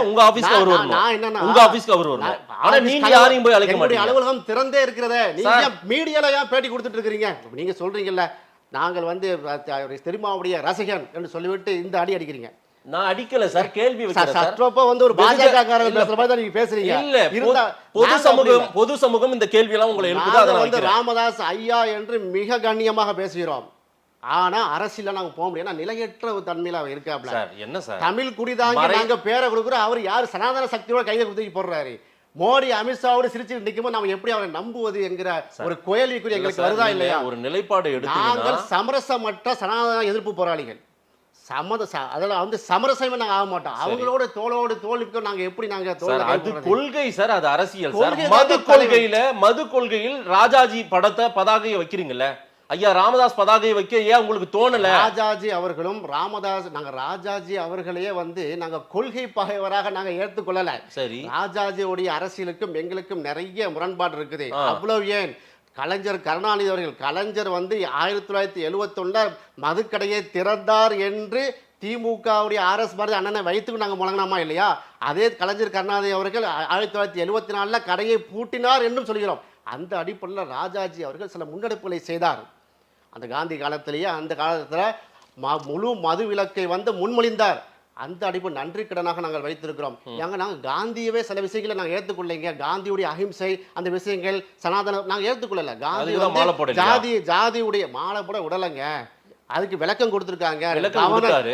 உங்க ஆபீஸ்க்கு அவர் வரணும். நான் என்னன்னா உங்க ஆபீஸ்க்கு அவர் வரணும். ஆனா நீங்க யாரையும் போய் அழைக்க மாட்டீங்க. அலுவலகம் திறந்தே இருக்கிறதே. நீங்க மீடியால ஏன் பேட்டி கொடுத்துட்டு இருக்கீங்க? நீங்க சொல்றீங்கல்ல நாங்கள் வந்து திருமாவுடைய ரசிகன் என்று சொல்லிவிட்டு இந்த அடி அடிக்கிறீங்க. நான் அடிக்கல சார், கேள்வி வைக்கிறேன் சார். சற்றப்ப வந்து ஒரு பாஜக காரர் பேசுற மாதிரி தான் நீங்க பேசுறீங்க. இல்ல, பொது சமூகம் இந்த கேள்வி எல்லாம் உங்களை எழுப்புது. அத வந்து ராமதாஸ் ஐயா என்று மிக கண்ணியமாக பேசுகிறோம். ஆனா அரசியல நாங்க போக முடியும். நிலையற்ற தன்மையில அவர் இருக்காப்ல. சார் என்ன சார் தமிழ் குடிதாங்க நாங்க பேரை கொடுக்குறோம். அவர் யார் சனாதன சக்தியோட கையை தூக்கி போடுறாரு. மோடி அமித்ஷாவோட சிரிச்சு நிக்கும்போது நம்ம எப்படி அவரை நம்புவது என்கிற ஒரு கேள்விக்குறி எங்களுக்கு வருதா இல்லையா? ஒரு நிலைப்பாடு எடுத்து நாங்கள் சமரசமற்ற சனாதன எதிர்ப்பு போராளிகள். அதெல்லாம் வந்து சமரசமே நாங்க ஆக மாட்டோம். அவங்களோட தோளோடு தோளுக்கு நாங்க எப்படி நாங்க அது கொள்கை சார், அது அரசியல் சார். மது கொள்கையில் ராஜாஜி படத்தை பதாகையை வைக்கிறீங்கல்ல, ஐயா ராமதாஸ் பதாகையை வைக்க ஏன் உங்களுக்கு தோணல? ராஜாஜி அவர்களும் நாங்க ராஜாஜி அவர்களையே வந்து நாங்க கொள்கை பகைவராக நாங்க ஏற்றுக்கொள்ளல. சரி, ராஜாஜியோடைய அரசியலுக்கும் எங்களுக்கும் நிறைய முரண்பாடு இருக்குது. அவ்வளவு ஏன் கலைஞர் கருணாநிதி அவர்கள், கலைஞர் வந்து 1971 மதுக்கடையை திறந்தார் என்று திமுகவுடைய RS பாரதி அண்ணனை வைத்து நாங்கள் முழங்கினோமா இல்லையா? அதே கலைஞர் கருணாநிதி அவர்கள் 1974 கடையை பூட்டினார் என்றும் சொல்கிறோம். அந்த அடிப்படையில் ராஜாஜி அவர்கள் சில முன்னெடுப்புகளை செய்தார். அந்த காந்தி காலத்திலேயே அந்த காலத்தில் முழு மது விலக்கை வந்து முன்மொழிந்தார். அந்த அடிப்பு நன்றி கடனாக நாங்கள் வைத்திருக்கிறோம். நாங்கள் காந்தியவே சில விஷயங்களை நாங்கள் ஏற்றுக்கொள்ளீங்க. காந்தியுடைய அஹிம்சை அந்த விஷயங்கள் சனாதனம் நாங்கள் ஏற்றுக்கொள்ளல. காந்தி ஜாதியுடைய மாலை போட விடலைங்க. அதுக்கு விளக்கம் கொடுத்திருக்காங்க.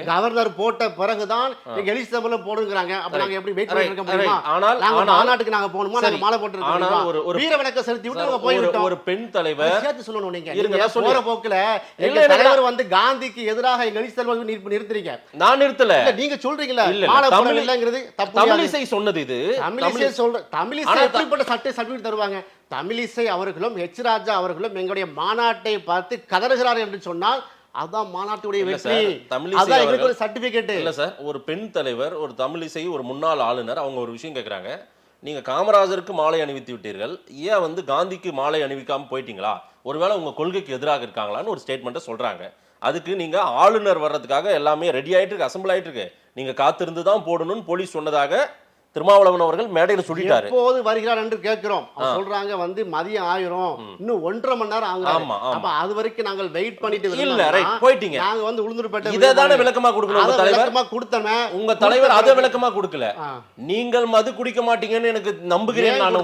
கவர்னர் போட்ட பிறகுதான் எலிசபெத் போடுங்கிறாங்க. அப்ப நாங்க எப்படி வெயிட் பண்ணிட்டு இருக்க முடியுமா? ஆனால் மாநாட்டுக்கு நாங்க போணுமா? நாங்க மாலை போட்டு இருக்கோம். வீர வணக்கம் செலுத்தி விட்டு நாங்க போயிட்டோம். ஒரு பெண் தலைவர் சேர்த்து சொல்லணும். நீங்க போற போக்குல எங்க தலைவர் வந்து காந்திக்கு எதிராக எலிசபெத் நிறுத்துறீங்க. நான் நிறுத்தல, நீங்க சொல்றீங்கல்ல மாலை போடலங்கிறது தப்பு. தமிழிசை சொன்னது இது. தமிழிசை சொல்ற தமிழிசை எப்படிப்பட்ட சர்டிபிகேட் தருவாங்க? தமிழிசை அவர்களும் ராஜா அவர்களும் எங்களுடைய மாநாட்டை பார்த்து கதறுகிறார் என்று சொன்னால் அதான் மாநாட்டுடைய வெற்றி. அதான் எங்களுக்கு ஒரு சர்டிபிகேட் இல்ல சார். ஒரு பெண் தலைவர், ஒரு தமிழிசை, ஒரு முன்னாள் ஆளுநர், அவங்க ஒரு விஷயம் கேட்கறாங்க. நீங்க காமராஜருக்கு மாலை அணிவித்து விட்டீர்கள், ஏன் வந்து காந்திக்கு மாலை அணிவிக்காம போயிட்டீங்களா? ஒருவேளை உங்க கொள்கைக்கு எதிராக இருக்காங்களான்னு ஒரு ஸ்டேட்மெண்ட்டை சொல்றாங்க. அதுக்கு நீங்க ஆளுநர் வர்றதுக்காக எல்லாமே ரெடி ஆயிட்டு இருக்கு, அசம்பிள் ஆயிட்டு இருக்கு, நீங்க காத்திருந்து தான் போடணும்னு போலீஸ் சொன்னதாக திருமாவளவன் அவர்கள் மேடையில் சொல்லிட்டாரு. எப்போது வருகிறார் என்று கேட்கிறோம். சொல்றாங்க வந்து மதியம் ஆயிரும், இன்னும் 1.5 மணி நேரம் ஆகும். அப்ப அது வரைக்கும் நாங்கள் வெயிட் பண்ணிட்டு இல்ல போயிட்டீங்க. நாங்க வந்து உளுந்தூர்பேட்டை இததான விளக்கமா கொடுக்கணும். விளக்கமா கொடுத்தமே, உங்க தலைவர் அதை விளக்கமா கொடுக்கல. நீங்கள் மது குடிக்க மாட்டீங்கன்னு எனக்கு நம்புகிறேன் நான்.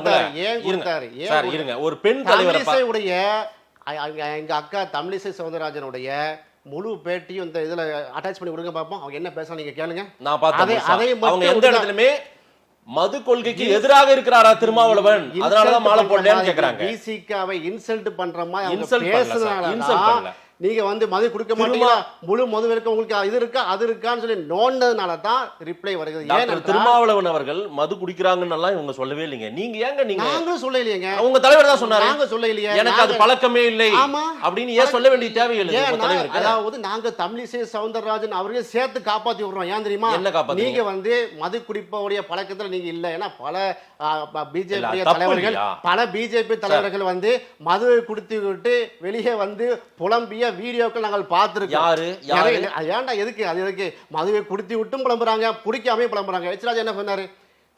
இருங்க, ஒரு பெண் தலைவருடைய எங்க அக்கா தமிழிசை சௌந்தரராஜனுடைய முழு பேட்டியும் இந்த இதுல அட்டாச் பண்ணி விடுங்க பாப்போம். அவங்க என்ன பேசுறாங்க நீங்க கேளுங்க. நான் பார்த்தேன். அவங்க எந்த இடத்துலயுமே மது கொள்கைக்கு எதிராக இருக்கிறாரா திருமாவளவன், அதனாலதான் மாலை போடலன்னு கேக்குறாங்க. பிசிகாவை இன்சல்ட் பண்ற மாதிரி அவங்க பேசுறாங்க. நீங்க வந்து மது குடிக்க மாட்டீங்களா, முழு மது விலக்கு உங்களுக்கு இது இருக்கா அது இருக்கான்னு சொல்லி நோண்டதுனால தான் ரிப்ளை வருகிறது. ஏன் திருமாவளவன் அவர்கள் மது குடிக்கிறாங்கன்னு எல்லாம் இவங்க சொல்லவே இல்லைங்க. நீங்க ஏங்க நீங்க நாங்களும் சொல்ல இல்லையங்க, உங்க தலைவர் தான் சொன்னாரு. நாங்க சொல்ல இல்லையே, எனக்கு அது பழக்கமே இல்லை அப்படின்னு ஏன் சொல்ல வேண்டிய தேவையில்லை? அதாவது நாங்க தமிழிசை சவுந்தரராஜன் அவர்களே சேர்த்து காப்பாத்தி விடுறோம். ஏன் தெரியுமா? என்ன காப்பாத்தி? நீங்க வந்து மது குடிப்பவுடைய பழக்கத்துல நீங்க இல்ல. ஏன்னா பல பிஜேபி தலைவர்கள் தலைவர்கள் வந்து மதுவை குடித்து விட்டு வெளியே வந்து புலம்பிய வீடியோக்கள் நாங்கள் பார்த்திருக்கோம். ஏன்டா எதுக்கு அது எதுக்கு மதுவை குடித்து விட்டும் புலம்புறாங்க, குடிக்காமே புலம்புறாங்க. ராஜா என்ன சொன்னாரு?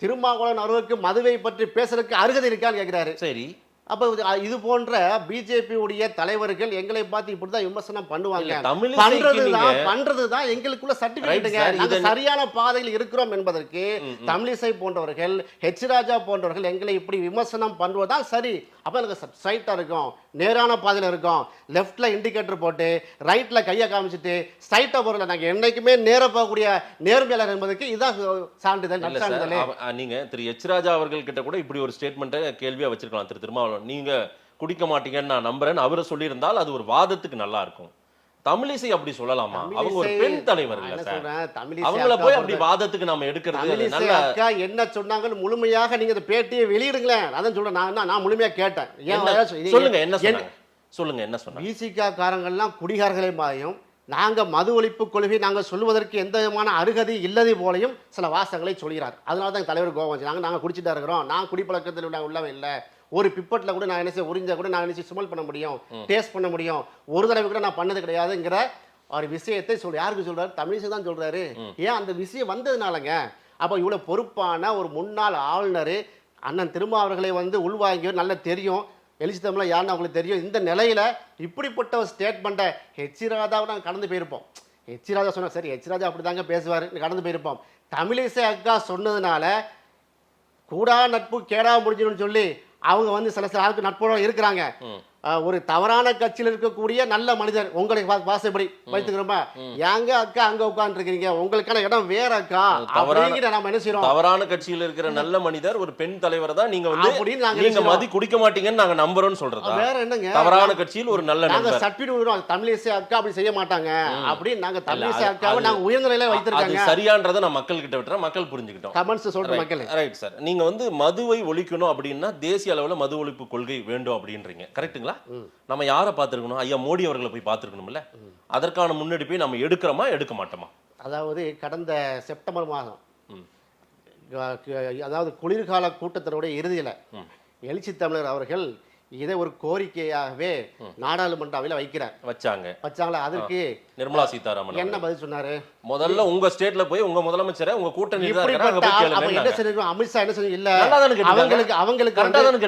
திருமாவளவன் அவர்களுக்கு மதுவை பற்றி பேசுறதுக்கு அருகதை இருக்கான்னு கேட்கிறாரு. சரி, அப்ப இது போன்ற பிஜேபி உடைய தலைவர்கள் எங்களை பார்த்து இப்படிதான் விமர்சனம் பண்ணுவாங்க. பண்றதுதான் எங்களுக்குள்ள சர்டிபிகேட்டுங்க. நாங்க சரியான பாதையில் இருக்கிறோம் என்பதற்கு தமிழிசை போன்றவர்கள், ராஜா போன்றவர்கள் எங்களை இப்படி விமர்சனம் பண்ணுவதுதான் சரி. அப்ப எனக்கு ஸ்ட்ரைட்டா இருக்கும், நேரான பாதையில இருக்கும். லெஃப்ட்ல இண்டிகேட்டர் போட்டு ரைட்ல கையை காமிச்சிட்டு ஸ்ட்ரைட்டா போறல நாங்க என்னைக்குமே நேர போகக்கூடிய நேர்மையாளர் என்பதற்கு இதுதான் சான்றிதழ். நீங்க திரு ராஜா அவர்கள் கிட்ட கூட இப்படி ஒரு ஸ்டேட்மெண்ட்டை கேள்வியா வச்சிருக்கலாம். திரு திருமாவளவன், நீங்க குடிக்க மாட்டீங்கன்னு நான் நம்புறேன்னு அவரை சொல்லியிருந்தால் அது ஒரு வாதத்துக்கு நல்லா இருக்கும். தமிழிசை அப்படி சொல்லலாமா? அவங்க ஒரு பெண் தலைவர் இல்ல சார். தமிழிசை அவங்கள போய் அப்படி வாதத்துக்கு நாம எடுக்கிறது நல்ல அக்கா என்ன சொன்னாங்கன்னு முழுமையாக நீங்க இந்த பேட்டியை வெளியிடுங்களேன். அதான் சொல்றேன். நான் முழுமையா கேட்டேன். சொல்லுங்க என்ன சொன்னாங்க, சொல்லுங்க என்ன சொன்னாங்க. பிசிகா காரங்கள்லாம் குடிகாரர்களே மாயும், நாங்க மது ஒழிப்பு கொள்கை நாங்கள் சொல்வதற்கு எந்த விதமான அருகதை இல்லதை போலையும் சில வாசகங்களை சொல்கிறார். அதனால தான் தலைவர் கோவம் வச்சு நாங்கள் குடிச்சிட்டா இருக்கிறோம், நான் குடிப்பழக்கத்தில் நாங்கள் உள்ளவே இல்லை, ஒரு பிப்பட்டில் கூட நான் என்ன செய்ய உறிஞ்சா கூட நான் என்ன சுமல் பண்ண முடியும், டேஸ்ட் பண்ண முடியும், ஒரு தடவை கூட நான் பண்ணது கிடையாதுங்கிற ஒரு விஷயத்தை யாருக்கு சொல்றாரு? தமிழிசை தான் சொல்றாரு. ஏன் அந்த விஷயம் வந்ததுனாலங்க. அப்போ இவ்வளோ பொறுப்பான ஒரு முன்னாள் ஆளுநர் அண்ணன் திருமாவர்களை உள்வாங்கியவர் நல்ல தெரியும். எழுச்சி தமிழ் யாருன்னு அவங்களுக்கு தெரியும். இந்த நிலையில இப்படிப்பட்ட ஒரு ஸ்டேட்மெண்ட்டை ஹெச் ராஜாவை நாங்கள் கடந்து போயிருப்போம். ஹெச் ராஜா சொன்னா சரி, ஹெச் ராஜா அப்படி தாங்க பேசுவார், கடந்து போயிருப்போம். தமிழிசை அக்கா சொன்னதுனால கூடா நட்பு கேடா முடிஞ்சுன்னு சொல்லி அவங்க சில ஆளுக்கு நட்போட இருக்கிறாங்க. ஒரு தவறான கட்சியில் இருக்கக்கூடிய நல்ல மனிதர் உங்களை வாசப்படி வைத்துக்கிறோமா, ஏங்க அக்கா அங்க உட்கார்ந்து இருக்கீங்க, உங்களுக்கான இடம் வேற அக்கா அப்படிங்கிற நம்ம என்ன செய்யறோம்? தவறான கட்சியில் இருக்கிற நல்ல மனிதர் ஒரு பெண் தலைவர் தான் நீங்க நீங்க மதி குடிக்க மாட்டீங்கன்னு நாங்க நம்புறோம்னு சொல்றதா? வேற என்னங்க, தவறான கட்சியில் ஒரு நல்ல நாங்க சர்டிபிகேட் விடுறோம். தமிழிசை அக்கா அப்படி செய்ய மாட்டாங்க அப்படின்னு நாங்க தமிழிசை அக்காவை நாங்க உயர்ந்த நிலையில வைத்திருக்காங்க. சரியான்றதை நான் மக்கள் கிட்ட விட்டுறேன், மக்கள் புரிஞ்சுக்கிட்டோம். கமெண்ட்ஸ் சொல்ற மக்கள். ரைட் சார், நீங்க மதுவை ஒழிக்கணும் அப்படின்னா தேசிய அளவுல மது ஒழிப்பு கொள்கை வேண்டும் அப்படின்றீங்க, கரெக்ட்டுங்களா? நம்ம யாரை பார்த்துருக்கணும்? ஐயா மோடி அவர்களை போய் பார்த்துருக்கணும்ல. அதற்கான முன்னெடுப்பை நம்ம எடுக்கிறோமா எடுக்க மாட்டோமா? அதாவது கடந்த செப்டம்பர் மாதம், அதாவது குளிர்கால கூட்டத்தினுடைய இறுதியில எழுச்சி தமிழர் அவர்கள் இதை ஒரு கோரிக்கையாகவே நாடாளுமன்றாவில் வச்சாங்களா? அதற்கு நிர்மலா சீதாராமன் என்ன பதில் சொன்னாரு? முதல்ல உங்க ஸ்டேட்ல போய் உங்க முதலமைச்சரை உங்க கூட்டணி அமித்ஷா என்ன சொல்லி இல்ல அவங்களுக்கு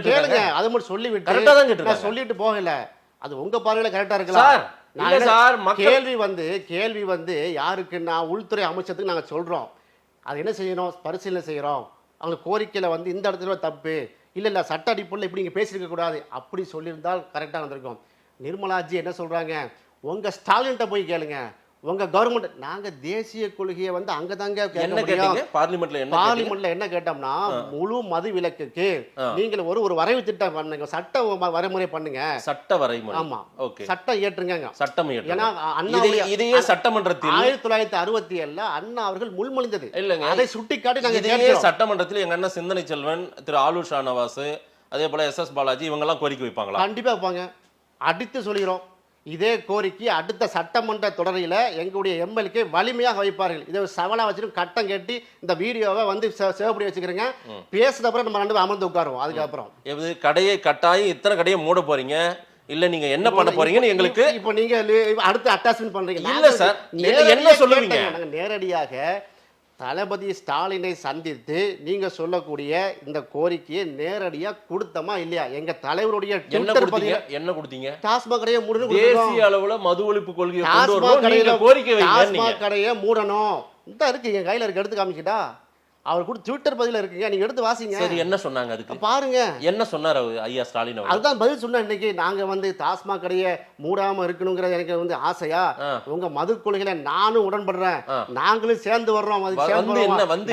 கேளுங்க, அதை மட்டும் சொல்லிவிட்டு சொல்லிட்டு போகல. அது உங்க பார்வையில கரெக்டா இருக்கலாம். கேள்வி யாருக்குன்னா உள்துறை அமைச்சத்துக்கு நாங்க சொல்றோம். அது என்ன செய்யணும், பரிசீலனை செய்யறோம். அவங்க கோரிக்கையில இந்த இடத்துல தப்பு இல்ல சட்ட அடிப்படையில் இப்படி நீங்க பேசிருக்க கூடாது அப்படி சொல்லியிருந்தால் கரெக்டா வந்திருக்கும். நிர்மலாஜி என்ன சொல்றாங்க, உங்க ஸ்டாலின்ட்ட போய் கேளுங்க, உங்க கவர்மெண்ட் நாங்க தேசிய கொள்கையை அங்கதாங்க பார்லிமெண்ட்ல என்ன கேட்டோம்னா முழு மது விலக்குக்கு நீங்கள் ஒரு வரைவு திட்டம் பண்ணுங்க, சட்ட வரைமுறை பண்ணுங்க, சட்ட வரைமுறை. ஆமா, ஓகே, சட்டம் ஏற்றுங்க, சட்டம் ஏற்று. ஏன்னா அண்ணா இதையே சட்டமன்றத்தில் 1967 அண்ணா அவர்கள் முன்மொழிந்தது இல்லைங்க, அதை சுட்டிக்காட்டி நாங்க இதே சட்டமன்றத்தில் எங்க அண்ணன் சிந்தனை செல்வன், திரு ஆலூர் ஷானவாஸ், அதே போல எஸ் பாலாஜி இவங்க எல்லாம் கோரிக்கை வைப்பாங்களா? கண்டிப்பா வைப்பாங்க. அடித்து சொல்கிறோம், இதே கோரிக்கை அடுத்த சட்டமன்ற தொடரில் எங்களுடைய எம்எல்ஏ வலிமையாக வைப்பார்கள். இதை சவலா வச்சுட்டு கட்டம் கட்டி இந்த வீடியோவை சேவ் பண்ணி வச்சுக்கிறேங்க. பேசுறது அப்புறம் நம்ம ரெண்டு அமர்ந்து உட்காருவோம். அதுக்கப்புறம் கடையை கட்டாயம் இத்தனை கடையை மூட போறீங்க இல்ல, நீங்க என்ன பண்ண போறீங்கன்னு எங்களுக்கு இப்போ நீங்க அடுத்து அட்டாச்மெண்ட் பண்றீங்க. இல்ல சார், என்ன சொல்லுவீங்க? நேரடியாக தளபதி ஸ்டாலினை சந்தித்து நீங்க சொல்லக்கூடிய இந்த கோரிக்கையை நேரடியா கொடுத்தமா இல்லையா? எங்க தலைவருடைய என்ன கொடுத்தீங்க? டாஸ்மாக் கடையை மூடணும், தேசிய அளவுல மது ஒழிப்பு கொள்கையை கோரிக்கை டாஸ்மாக் கடையை மூடணும் இந்த இருக்கு, என் கையில இருக்கு, எடுத்து காமிக்கிட்டா அவர் கூட ட்விட்டர் பதில இருக்குங்க, நீங்க எடுத்து வாசிங்க. சரி, என்ன சொன்னாங்க அதுக்கு பாருங்க, என்ன சொன்னாரு ஐயா ஸ்டாலின்? அதுதான் பதில் சொன்ன. இன்னைக்கு நாங்க டாஸ்மாக் கடையை மூடாம இருக்கணுங்கிறது எனக்கு ஆசையா, உங்க மது கொள்கையில நானும் உடன்படுறேன், நாங்களும் சேர்ந்து வர்றோம்,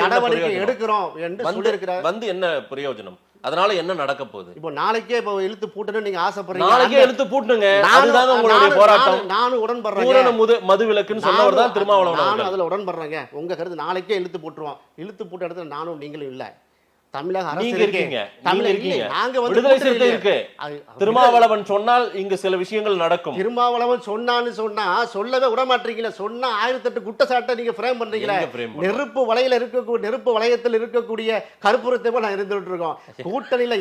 நடவடிக்கை எடுக்கிறோம் என்று சொல்லியிருக்கிறார். என்ன பிரயோஜனம்? அதனால என்ன நடக்க போகுது? இப்போ நாளைக்கே இப்போ இழுத்து பூட்டணும் நீங்க ஆசைப்படுறீங்க, நாளைக்கே இழுத்து பூட்டுங்க, அதுதான் உங்களுடைய போராட்டம். நானும் உடன்படுறேன், மது விலக்குன்னு சொன்னவர் தான் திருமாவளவன். நானும் அதுல உடன்படுறேங்க. உங்க கருத்து நாளைக்கே இழுத்து போட்டுருவோம். இழுத்து பூட்ட இடத்துல நானும் நீங்களும் இல்ல. தமிழக அரசு இருக்கீங்க, நாங்க விடுதலை சிறுத்தை இருக்கு. திருமாவளவன் சொன்னால் இங்க சில விஷயங்கள் நடக்கும். திருமாவளவன் சொன்னான்னு சொன்னா சொல்லவே விட மாட்டீங்களா? சொன்னா 1008 குற்றச்சாட்டை நீங்க ஃப்ரேம் பண்றீங்களா? நெருப்பு வளையல இருக்கக்கூடிய நெருப்பு வளையத்தில் இருக்கக்கூடிய கருப்புரத்தை போல நான் இருந்துட்டு இருக்கோம். கூட்டணியில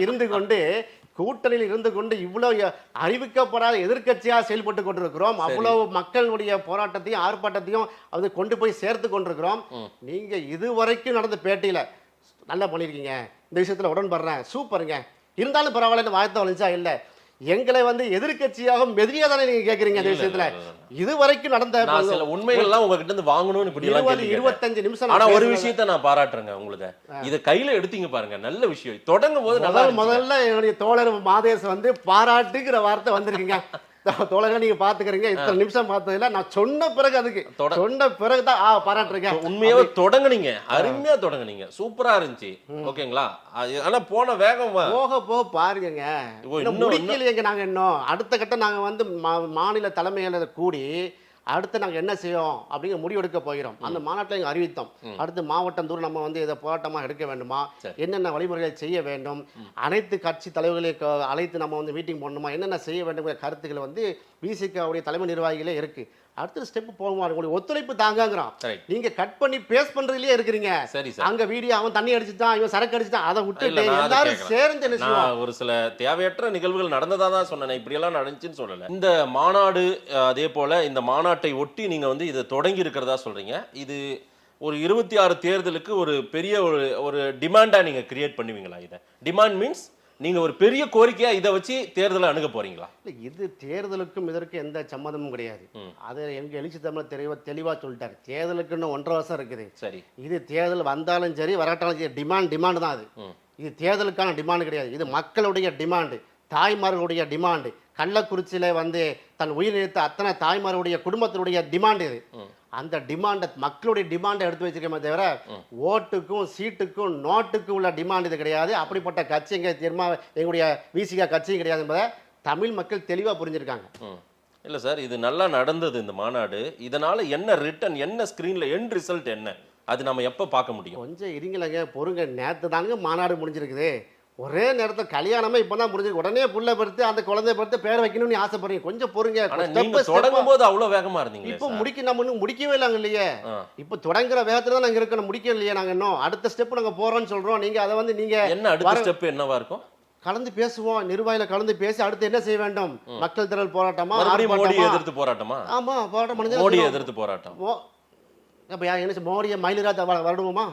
இருந்து கொண்டு இவ்வளவு அறிவிக்கப்படாத எதிர்க்கட்சியா செயல்பட்டு கொண்டிருக்கிறோம். அவ்வளவு மக்களுடைய போராட்டத்தையும் ஆர்ப்பாட்டத்தையும் அது கொண்டு போய் சேர்த்து கொண்டிருக்கிறோம். நீங்க இதுவரைக்கும் நடந்த பேட்டியில நல்லா பண்ணிருக்கீங்க, இந்த விஷயத்துல உடன்படுறேன், சூப்பருங்க, இருந்தாலும் பரவாயில்ல, வாழ்த்த வலிச்சா இல்ல, எங்களை எதிர்க்கட்சியாக மெதிரியா தானே நீங்க கேக்குறீங்க. இந்த விஷயத்துல இதுவரைக்கும் நடந்த சில உண்மைகள் எல்லாம் உங்ககிட்ட இருந்து வாங்கணும்னு இப்படி 25 நிமிஷம். ஆனா ஒரு விஷயத்தை நான் பாராட்டுறேங்க உங்களுக்கு, இத கையில எடுத்தீங்க பாருங்க, நல்ல விஷயம். தொடங்கும் போது முதல்ல என்னுடைய தோழர் மாதேஷ் பாராட்டுங்கிற வார்த்தை வந்திருக்கீங்க. தோழர்கள் நீங்க பாத்துக்கிறீங்க, இத்தனை நிமிஷம் பார்த்ததுல நான் சொன்ன பிறகு அதுக்கு சொன்ன பிறகுதான் பாராட்டுறீங்க. உண்மையாவே தொடங்குனீங்க, அருமையா தொடங்குனீங்க, சூப்பரா இருந்துச்சு, ஓகேங்களா? ஆனா போன வேகம் போக பாருங்க, முடிக்கலையேங்க. நாங்க இன்னும் அடுத்த கட்டம் நாங்க மாநில தலைமையில கூடி அடுத்து நாங்கள் என்ன செய்வோம் அப்படிங்கிற முடிவெடுக்க போகிறோம். அந்த மாநாட்டில் எங்கள் அறிவித்தோம். அடுத்து மாவட்டம் தூரம் நம்ம வந்து இதை போராட்டமாக எடுக்க வேண்டுமா, என்னென்ன வழிமுறைகளை செய்ய வேண்டும், அனைத்து கட்சி தலைவர்களை அழைத்து நம்ம வந்து மீட்டிங் பண்ணணுமா, என்னென்ன செய்ய வேண்டுங்கிற கருத்துக்கள் வந்து விசிகாவுடைய தலைமை நிர்வாகிகளே இருக்கு. அடுத்த ஸ்டெப் போகுமா, உங்களுக்கு ஒத்துழைப்பு தாங்கங்கிறோம். நீங்க கட் பண்ணி பேஸ் பண்றதுலயே இருக்கிறீங்க. அங்க வீடியோ அவன் தண்ணி அடிச்சுட்டான், இவன் சரக்கு அடிச்சுட்டான், அதை விட்டு எல்லாரும் சேர்ந்து என்ன செய்வோம். ஒரு சில தேவையற்ற நிகழ்வுகள் நடந்ததா தான் சொன்னேன், இப்படி எல்லாம் நடந்துச்சுன்னு சொல்லல. இந்த மாநாடு அதே போல இந்த மாநாட்டை ஒட்டி நீங்க வந்து இதை தொடங்கி இருக்கிறதா சொல்றீங்க. இது ஒரு 26 தேர்தலுக்கு ஒரு பெரிய ஒரு டிமாண்டா நீங்க கிரியேட் பண்ணுவீங்களா? இதை டிமாண்ட் மீன்ஸ் நீங்க ஒரு பெரிய கோரிக்கையா இதை வச்சு தேர்தலை அணுக போறீங்களா? இது தேர்தலுக்கும் இதற்கு எந்த சம்மதமும் கிடையாது. அது எங்க எழுச்சி தமிழ் தெளிவா சொல்லிட்டாரு. தேர்தலுக்குன்னு 1.5 வருஷம் இருக்குது. சரி, இது தேர்தல் வந்தாலும் சரி வராட்டாலும் சரி டிமாண்ட் தான். அது இது தேர்தலுக்கான டிமாண்ட் கிடையாது. இது மக்களுடைய டிமாண்டு, தாய்மார்களுடைய டிமாண்டு. கள்ளக்குறிச்சியில வந்து தன் உயிர் நிறுத்த அத்தனை தாய்மார்களுடைய குடும்பத்தினுடைய டிமாண்ட் இது. அந்த டிமாண்டை மக்களுடைய டிமாண்டை எடுத்து வச்சிருக்கமே தவிர ஓட்டுக்கும் சீட்டுக்கும் நோட்டுக்கும் உள்ள டிமாண்ட் இது கிடையாது. அப்படிப்பட்ட கட்சி எங்களுடைய விசிகா கட்சியும் கிடையாது என்பதை தமிழ் மக்கள் தெளிவாக புரிஞ்சிருக்காங்க. இல்லை சார், இது நல்லா நடந்தது இந்த மாநாடு. இதனால என்ன ரிட்டர்ன், என்ன ஸ்க்ரீன்ல எண்ட் ரிசல்ட் என்ன, அது நம்ம எப்போ பார்க்க முடியும்? கொஞ்சம் இருங்களங்க, பொறுங்க. நேற்று தாங்க மாநாடு முடிஞ்சிருக்குது. ஒரே நேரத்தில் கல்யாணமே இப்பதான் முடிஞ்சு, உடனே புள்ள பெருத்து அந்த குழந்தை பெருத்து பேர் வைக்கணும்னு ஆசைப்படுறீங்க. கொஞ்சம் பொறுங்க. தொடங்கும் போது அவ்வளவு வேகமா இருந்தீங்க. இப்போ நம்ம இன்னும் முடிக்கவே இல்லைங்க இல்லையே. இப்போ தொடங்குற வேகத்துல தான் நாங்க இருக்கணும், முடிக்கவே இல்லையே. நாங்க இன்னும் அடுத்த ஸ்டெப் நாங்க போறோம்னு சொல்றோம். நீங்க அதை வந்து நீங்க என்ன அடுத்த ஸ்டெப் என்னவா இருக்கும்? கலந்து பேசுவோம், நிர்வாகில கலந்து பேசி அடுத்து என்ன செய்ய வேண்டும்? மக்கள் திரள் போராட்டமா, மோடி எதிர்த்து போராட்டமா? ஆமா, போராட்டம். மோடி எதிர்த்து போராட்டம். அப்ப என்ன மோடியை மயிலிராஜ் வரணுமா?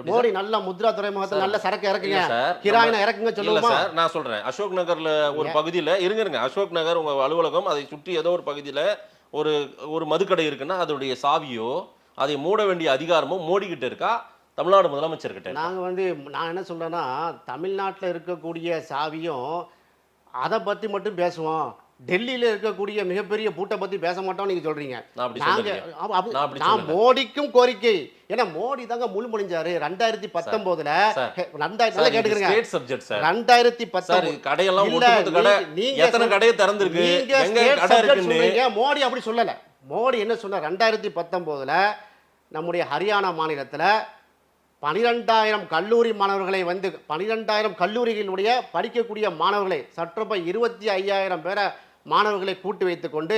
மோடி நல்ல முத்ரா துறைமுகத்தில் நல்ல சரக்கு இறக்குங்க, கிராயினா இறக்குங்க சொல்லுவோமா? சார், நான் சொல்றேன், அசோக் நகர்ல ஒரு பகுதியில இருங்க, அசோக் நகர் உங்க அலுவலகம், அதை சுற்றி ஏதோ ஒரு பகுதியில ஒரு மதுக்கடை இருக்குன்னா அதோடைய சாவியோ அதை மூட வேண்டிய அதிகாரமோ மோடி கிட்ட இருக்கா, தமிழ்நாடு முதலமைச்சர் கிட்ட? நாங்க வந்து நான் என்ன சொல்றேன்னா, தமிழ்நாட்டில் இருக்கக்கூடிய சாவியும் அதை பத்தி மட்டும் பேசுவோம். டெல்லியில இருக்கக்கூடிய மிகப்பெரிய பூட்டை பத்தி பேச மாட்டோம் நீங்க சொல்றீங்க. நான் மோடிக்கும் கோரிக்கை, ஏன்னா மோடி தாங்க முழுமொழிஞ்சாரு 2019ல. கேட்டுக்கிறேன், 2019 கடையெல்லாம் எத்தனை கடையை திறந்திருக்கு, மோடி அப்படி சொல்லல. மோடி என்ன சொன்னார், 2019ல நம்முடைய ஹரியானா மாநிலத்துல 12,000 கல்லூரி மாணவர்களை வந்து 12,000 கல்லூரிகளுடைய படிக்கக்கூடிய மாணவர்களை சற்றப்ப 25,000 பேரை மாணவர்களை கூட்டி வைத்துக் கொண்டு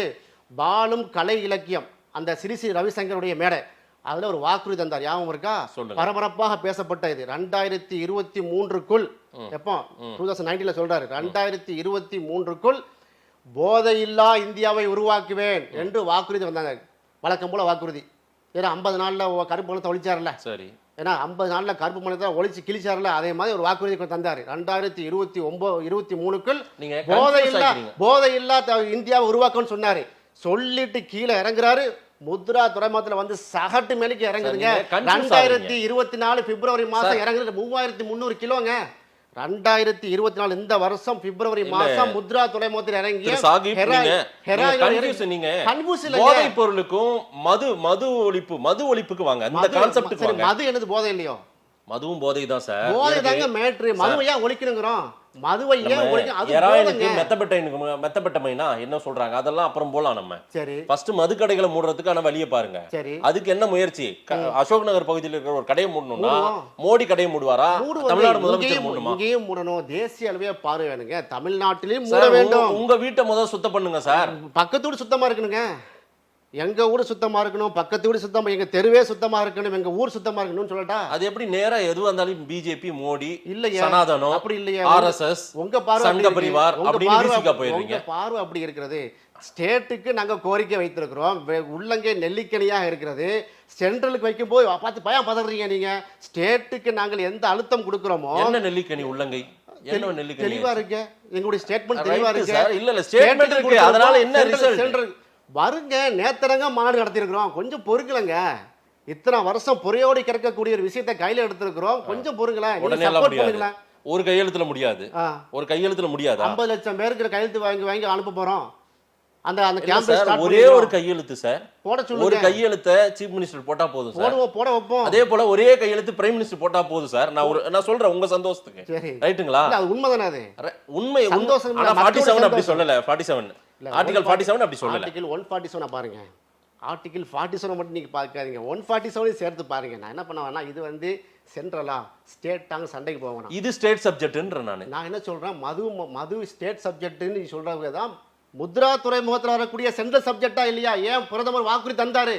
பாலும் கலை இலக்கியம் அந்த ஸ்ரீ ரவிசங்கருடைய மேடை, அதுல ஒரு வாக்குறுதி தந்தார். ஞாபகம் இருக்கா? பரபரப்பாக பேசப்பட்ட இது 2023க்குள், எப்போ 2019ல சொல்றாரு, 2023க்குள் போதையில்லா இந்தியாவை உருவாக்குவேன் என்று வாக்குறுதி வந்தாங்க. வழக்கம் போல வாக்குறுதி. ஏன்னா 50 நாள்ல கருப்பு பணத்தை ஒழிச்சார்ல. சரி, ஏன்னா 50 நாள்ல கருப்பு பணத்தை ஒழிச்சு கிழிச்சார்ல, அதே மாதிரி ஒரு வாக்குறுதி தந்தாரு. 2023க்குள் போதையில்லா இந்தியாவை உருவாக்கும்னு சொன்னாரு. சொல்லிட்டு கீழே இறங்குறாரு. முத்ரா துறைமுகத்துல வந்து சகட்டு மேலுக்கு இறங்குதுங்க. 2024 பிப்ரவரி மாசம் இறங்குறது 3300 கிலோங்க. 2024 இந்த வருஷம் பிப்ரவரி மாசம் முத்ரா துறைமுகத்தில் இறங்கி போதைப் பொருளுக்கும் மது ஒழிப்புக்கு வாங்க. அந்த கான்செப்ட் மது என்னது போதை இல்லையோ? மதுவும் போதை தான் சார். போதை தாங்க மேட்ரு. மதுவை ஏன் ஒழிக்கணுங்கிறோம்? மதுவை ஏன் மெத்தபெட்டமைனா என்ன சொல்றாங்க, அதெல்லாம் அப்புறம் போலாம். நம்ம சரி ஃபர்ஸ்ட் மது கடைகளை மூடுறதுக்கான வழியை பாருங்க. சரி, அதுக்கு என்ன முயற்சி? அசோக் நகர் பகுதியில் இருக்கிற ஒரு கடையை மூடணும்னா மோடி கடையை மூடுவாரா? தமிழ்நாடு முதலமைச்சர் மூடணுமா? இங்கேயும் மூடணும். தேசிய அளவே பார்வை வேணுங்க. தமிழ்நாட்டிலையும் மூட வேண்டும். உங்க வீட்டை முதல்ல சுத்தம் பண்ணுங்க சார். பக்கத்து வீடு சுத்தமா இருக்கணுங்க. எங்க ஊர் சுத்தமா இருக்கணும், பக்கத்து வீடு சுத்தமா, எங்க தெருவே சுத்தமா இருக்கணும், எங்க ஊர் சுத்தமா இருக்கணும்னு சொல்லட்டா? அது எப்படி நேரா எதுவா இருந்தாலும் பிஜேபி, மோடி, இல்லையா சனாதனம், அப்படி இல்லையா ஆர்எஸ்எஸ், உங்க பார்வை சங்க பரிவார் அப்படி விசிகா போயிடுறீங்க. பார்வை அப்படி இருக்கிறது. ஸ்டேட்டுக்கு நாங்க கோரிக்கை வைத்திருக்கிறோம். உள்ளங்கை நெல்லிக்கனியாக இருக்கிறது. சென்ட்ரலுக்கு வைக்கும் போது பார்த்து பயம் பதறீங்க நீங்க. ஸ்டேட்டுக்கு நாங்கள் எந்த அழுத்தம் கொடுக்கிறோமோ. என்ன நெல்லிக்கனி உள்ளங்கை? என்ன நெல்லிக்கனி? தெளிவா இருக்கு, எங்களுடைய ஸ்டேட்மெண்ட் தெளிவா இருக்கு. இல்ல ஸ்டேட்மெண்ட் இருக்கு, அதனால என்ன ரிசல்ட் வருங்க? நேத்தரங்க மாநாடு நடத்திருக்கிறோம், கொஞ்சம் பொறுக்கலங்க. இத்தனை வருஷம் பொறையோடி கிடக்கக்கூடிய ஒரு விஷயத்தை கையில எடுத்திருக்கிறோம், கொஞ்சம் பொறுங்களேன். ஒரு கையெழுத்துல முடியாது, ஒரு கையெழுத்துல முடியாது. 50 லட்சம் பேருக்கு கையெழுத்து வாங்கி அனுப்ப போறோம். அந்த ஒரே ஒரு கையெழுத்து சார் போட சொல்லுங்க. ஒரு கையெழுத்தை சீஃப் மினிஸ்டர் போட்டா போதும் சார், போட வைப்போம். அதே போல ஒரே கையெழுத்து பிரைம் மினிஸ்டர் போட்டா போதும் சார். நான் சொல்றேன் உங்க சந்தோஷத்துக்கு, ரைட்டுங்களா? அது உண்மைதானே? அது உண்மை. சந்தோஷம். 47 அப்படி சொல்லல. 47 ஆர்டிகல் 47 அப்படி சொல்லல. ஆர்டிகல் 147 பாருங்க. ஆர்டிகிள் 47 மட்டும் நீங்கள் பார்க்காதீங்க, 147 சேர்த்து பாருங்க. நான் என்ன பண்ண வேணா, இது வந்து சென்ட்ரலா ஸ்டேட்டாங்க சண்டைக்கு போவேன். இது ஸ்டேட் சப்ஜெக்ட்ன்ற நான் என்ன சொல்றேன், மது ஸ்டேட் சப்ஜெக்ட்னு நீ சொல்றவங்க தான் முத்ரா துறைமுகத்தில் வரக்கூடிய சென்ட்ரல் சப்ஜெக்டா இல்லையா? ஏன் பிரதமர் வாக்குறுதி தந்தாரு,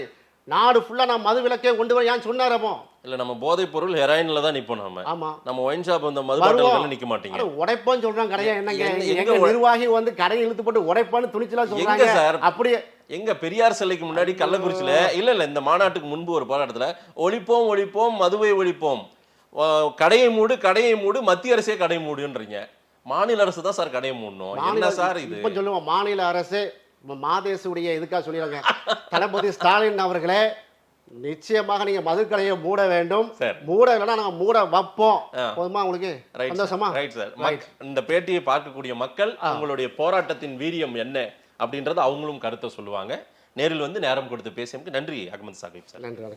நாடு ஃபுல்லா நான் மது விலக்கே கொண்டு வர, ஏன் சொன்னார்? அப்போ இல்ல நம்ம போதைப் பொருள் ஹெராயின்ல தான் நிப்போம். ஆமா, நம்ம ஒயின் ஷாப் இந்த மது பாட்டில்ல நிக்க மாட்டீங்க. உடைப்போன்னு சொல்றாங்க கடையா. என்னங்க எங்க நிர்வாகி வந்து கடையை இழுத்து போட்டு உடைப்பான்னு துணிச்சலா சொல்றாங்க சார். அப்படியே எங்க பெரியார் சிலைக்கு முன்னாடி கள்ளக்குறிச்சியில இல்ல இந்த மாநாட்டுக்கு முன்பு ஒரு போராட்டத்துல ஒழிப்போம் ஒழிப்போம் மதுவை ஒழிப்போம், கடையை மூடு மத்திய அரசே கடை மூடுன்றீங்க. மாநில அரசு தான் சார் கடையை மூடணும். என்ன சார் இது? இப்ப சொல்லுவோம் மாநில அரசு மாதேசுடைய இதுக்காக சொல்லிடுறாங்க. தளபதி ஸ்டாலின் அவர்களே, நிச்சயமாக நீங்க மதுக்கடையை மூட வேண்டும். மூட இல்லைன்னா நாங்க மூட வைப்போம். போதுமா உங்களுக்கு? சந்தோஷமா? Right sir. இந்த பேட்டியை பார்க்கக்கூடிய மக்கள் உங்களுடைய போராட்டத்தின் வீரியம் என்ன அப்படின்றத அவங்களும் கருத்தை சொல்லுவாங்க. நேரில் வந்து நேரம் கொடுத்து பேசியதுக்கு நன்றி அகமது சாகிப் சார். நன்றி.